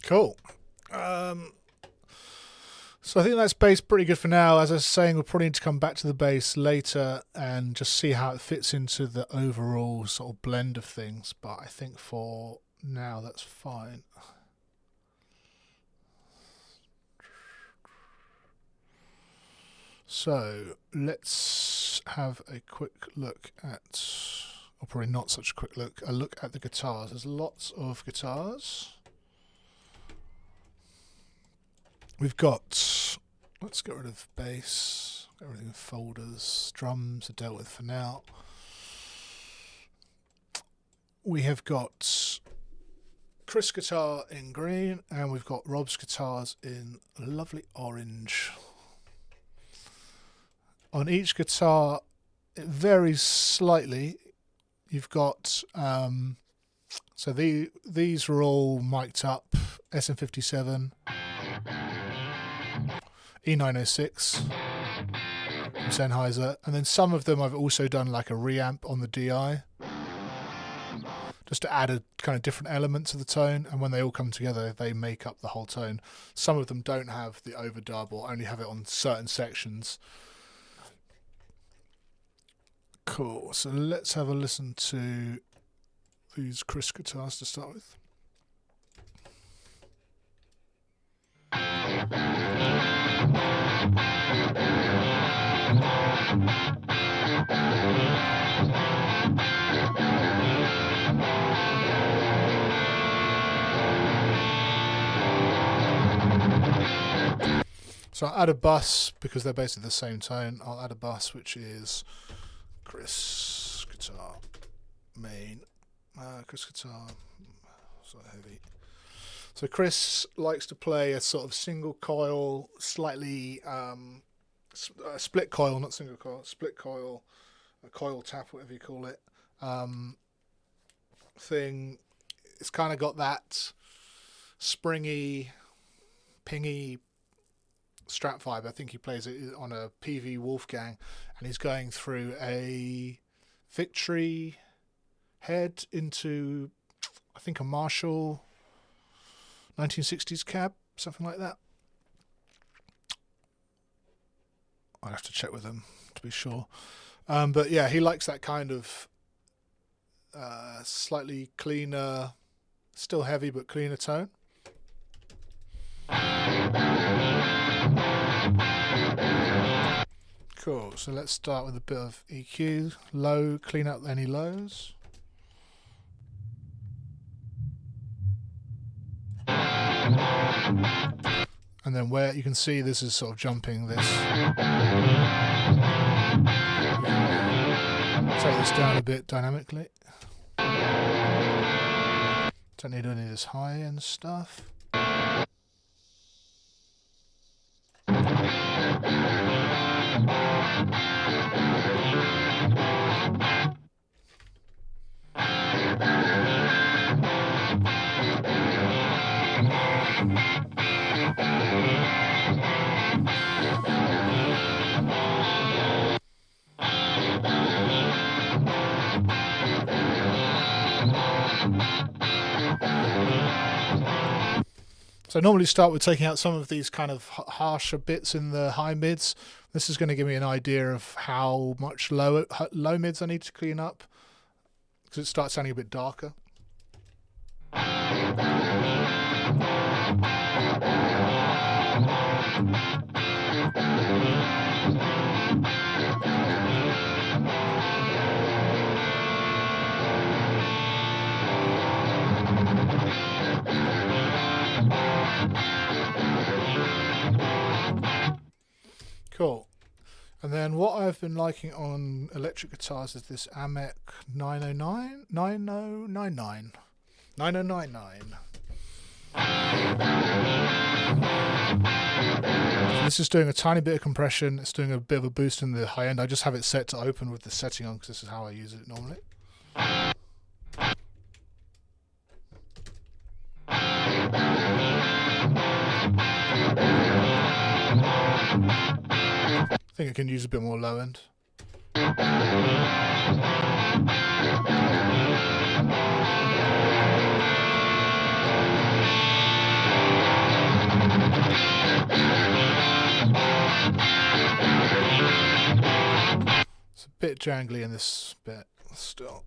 Cool. So I think that's bass pretty good for now. As I was saying, we'll probably need to come back to the bass later and just see how it fits into the overall sort of blend of things. But I think for now that's fine. So let's have a quick look at, or probably not such a quick look, a look at the guitars. There's lots of guitars. We've got, let's get rid of bass, get rid of folders, drums are dealt with for now. We have got Chris' guitar in green, and we've got Rob's guitars in lovely orange. On each guitar, it varies slightly. You've got, so these are all mic'd up, SM57. E906 from Sennheiser, and then some of them I've also done like a reamp on the DI just to add a kind of different elements to the tone, and when they all come together they make up the whole tone. Some of them don't have the overdub or only have it on certain sections. Cool, so let's have a listen to these Chris guitars to start with. So I'll add a bass because they're basically the same tone. I'll add a bass which is Chris guitar main, Chris guitar, sort of heavy. So Chris likes to play a sort of single coil, slightly split coil, not single coil, split coil, a coil tap, whatever you call it, thing. it's kind of got that springy, pingy Strat vibe. I think he plays it on a PV Wolfgang, and he's going through a Victory head into, I think, a Marshall 1960s cab, something like that. I'll have to check with him to be sure. But yeah, he likes that kind of slightly cleaner, still heavy but cleaner tone. Cool, so let's start with a bit of EQ, low, clean up any lows. And then where you can see this is sort of jumping this. Take this down a bit dynamically. Don't need any of this high end stuff. So I normally start with taking out some of these kind of harsher bits in the high mids. This is going to give me an idea of how much low mids I need to clean up, because it starts sounding a bit darker. Cool. And then what I've been liking on electric guitars is this Amec 909? 9099. 9099. So this is doing a tiny bit of compression. It's doing a bit of a boost in the high end. I just have it set to open with the setting on because this is how I use it normally. I think I can use a bit more low end. It's a bit jangly in this bit still.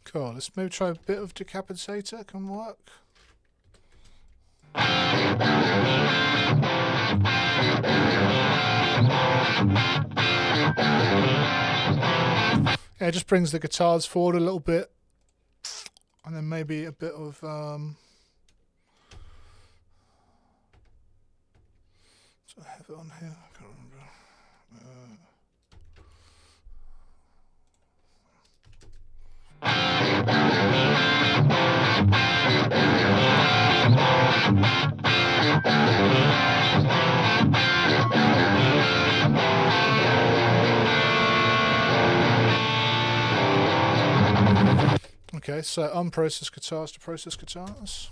Cool, let's maybe try a bit of Decapitator, can work. Yeah, it just brings the guitars forward a little bit. And then maybe a bit of so I have it on here, I can't remember. Okay, so unprocessed guitars to processed guitars.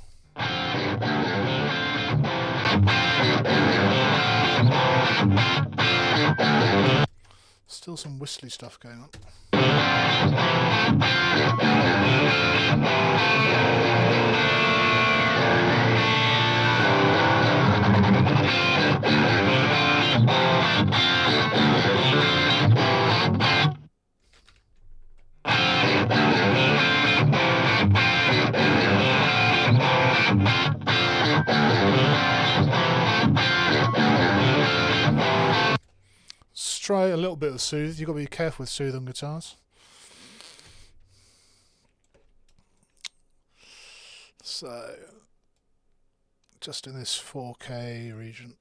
Still some whistly stuff going on. Let's try a little bit of soothe. You've got to be careful with soothe on guitars. So just in this 4K region.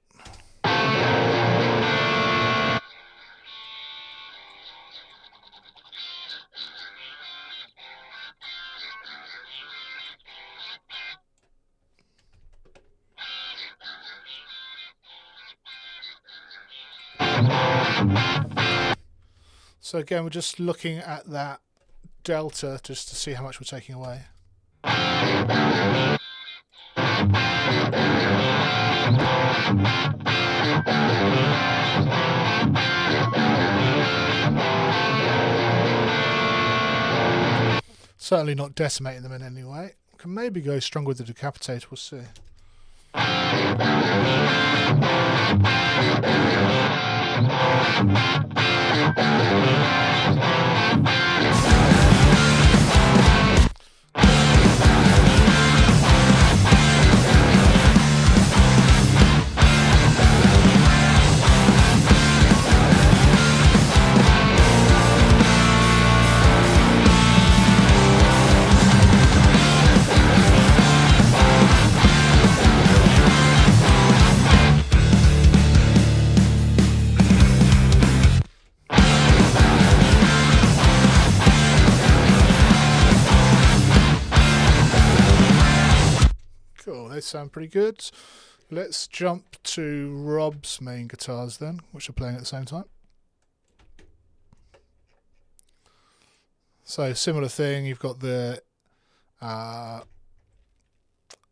So again, we're just looking at that delta just to see how much we're taking away. Certainly not decimating them in any way. Can maybe go strong with the decapitator, we'll see. They sound pretty good. Let's jump to Rob's main guitars then, which are playing at the same time. So similar thing, you've got the SM57,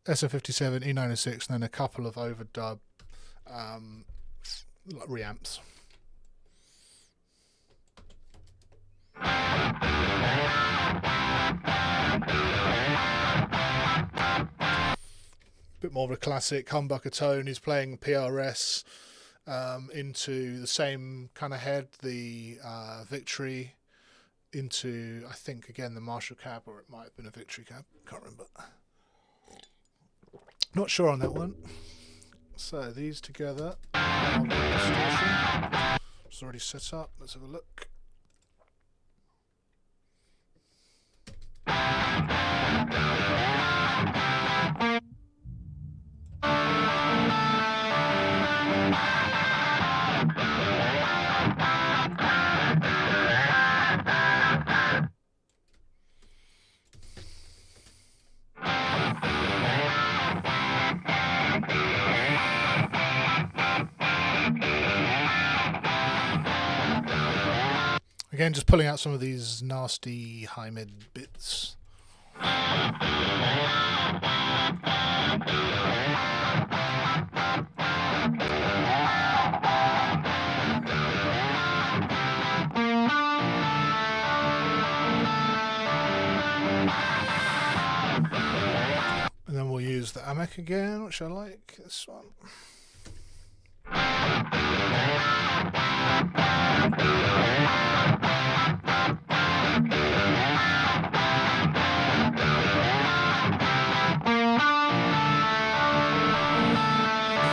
E906, and then a couple of overdub like reamps. Bit more of a classic humbucker tone. He's playing PRS into the same kind of head, the Victory, into I think again the Marshall cab, or it might have been a Victory cab, can't remember. Not sure on that one. So these together, distortion. It's already set up. Let's have a look. Again, just pulling out some of these nasty high mid bits. And then we'll use the AMEC again, which I like, this one.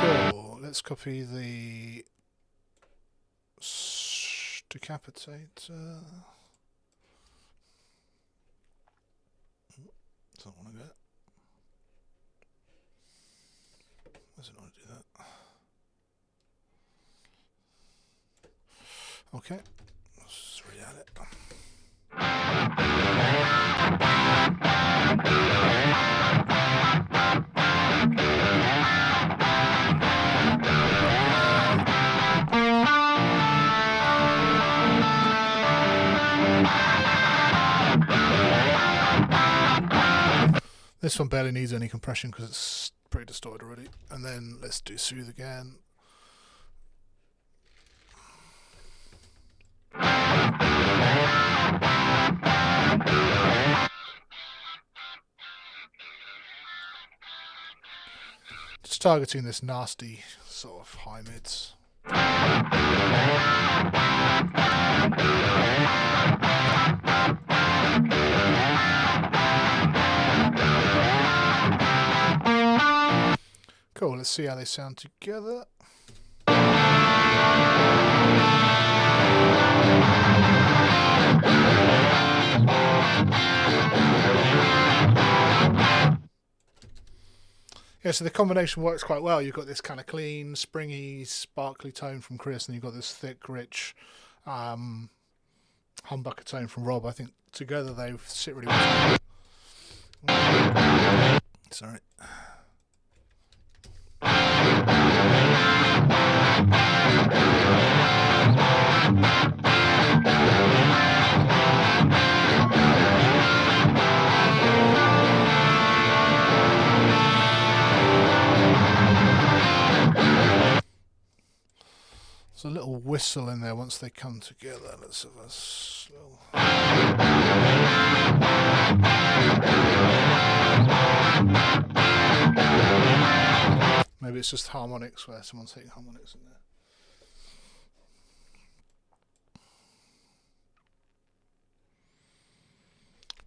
Cool. Let's copy the decapitator. Don't want to go. Does it not do that? Okay, let's re-add it. This one barely needs any compression because it's pretty distorted already. And then let's do soothe again. Just targeting this nasty sort of high mids. Cool, let's see how they sound together. Yeah, so the combination works quite well. You've got this kind of clean, springy, sparkly tone from Chris, and you've got this thick, rich humbucker tone from Rob. I think together they sit really well. Sorry. There's a little whistle in there once they come together. Let's have a slow. Maybe it's just harmonics where someone's hitting harmonics in there.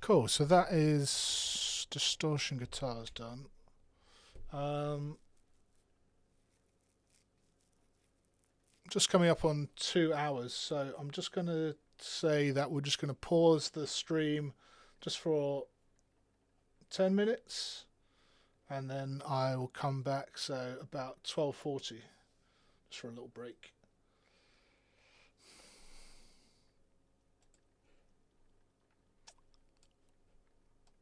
Cool, so that is distortion guitars done. Just coming up on 2 hours, so I'm just going to say that we're just going to pause the stream just for 10 minutes, and then I will come back, so about 12:40, just for a little break.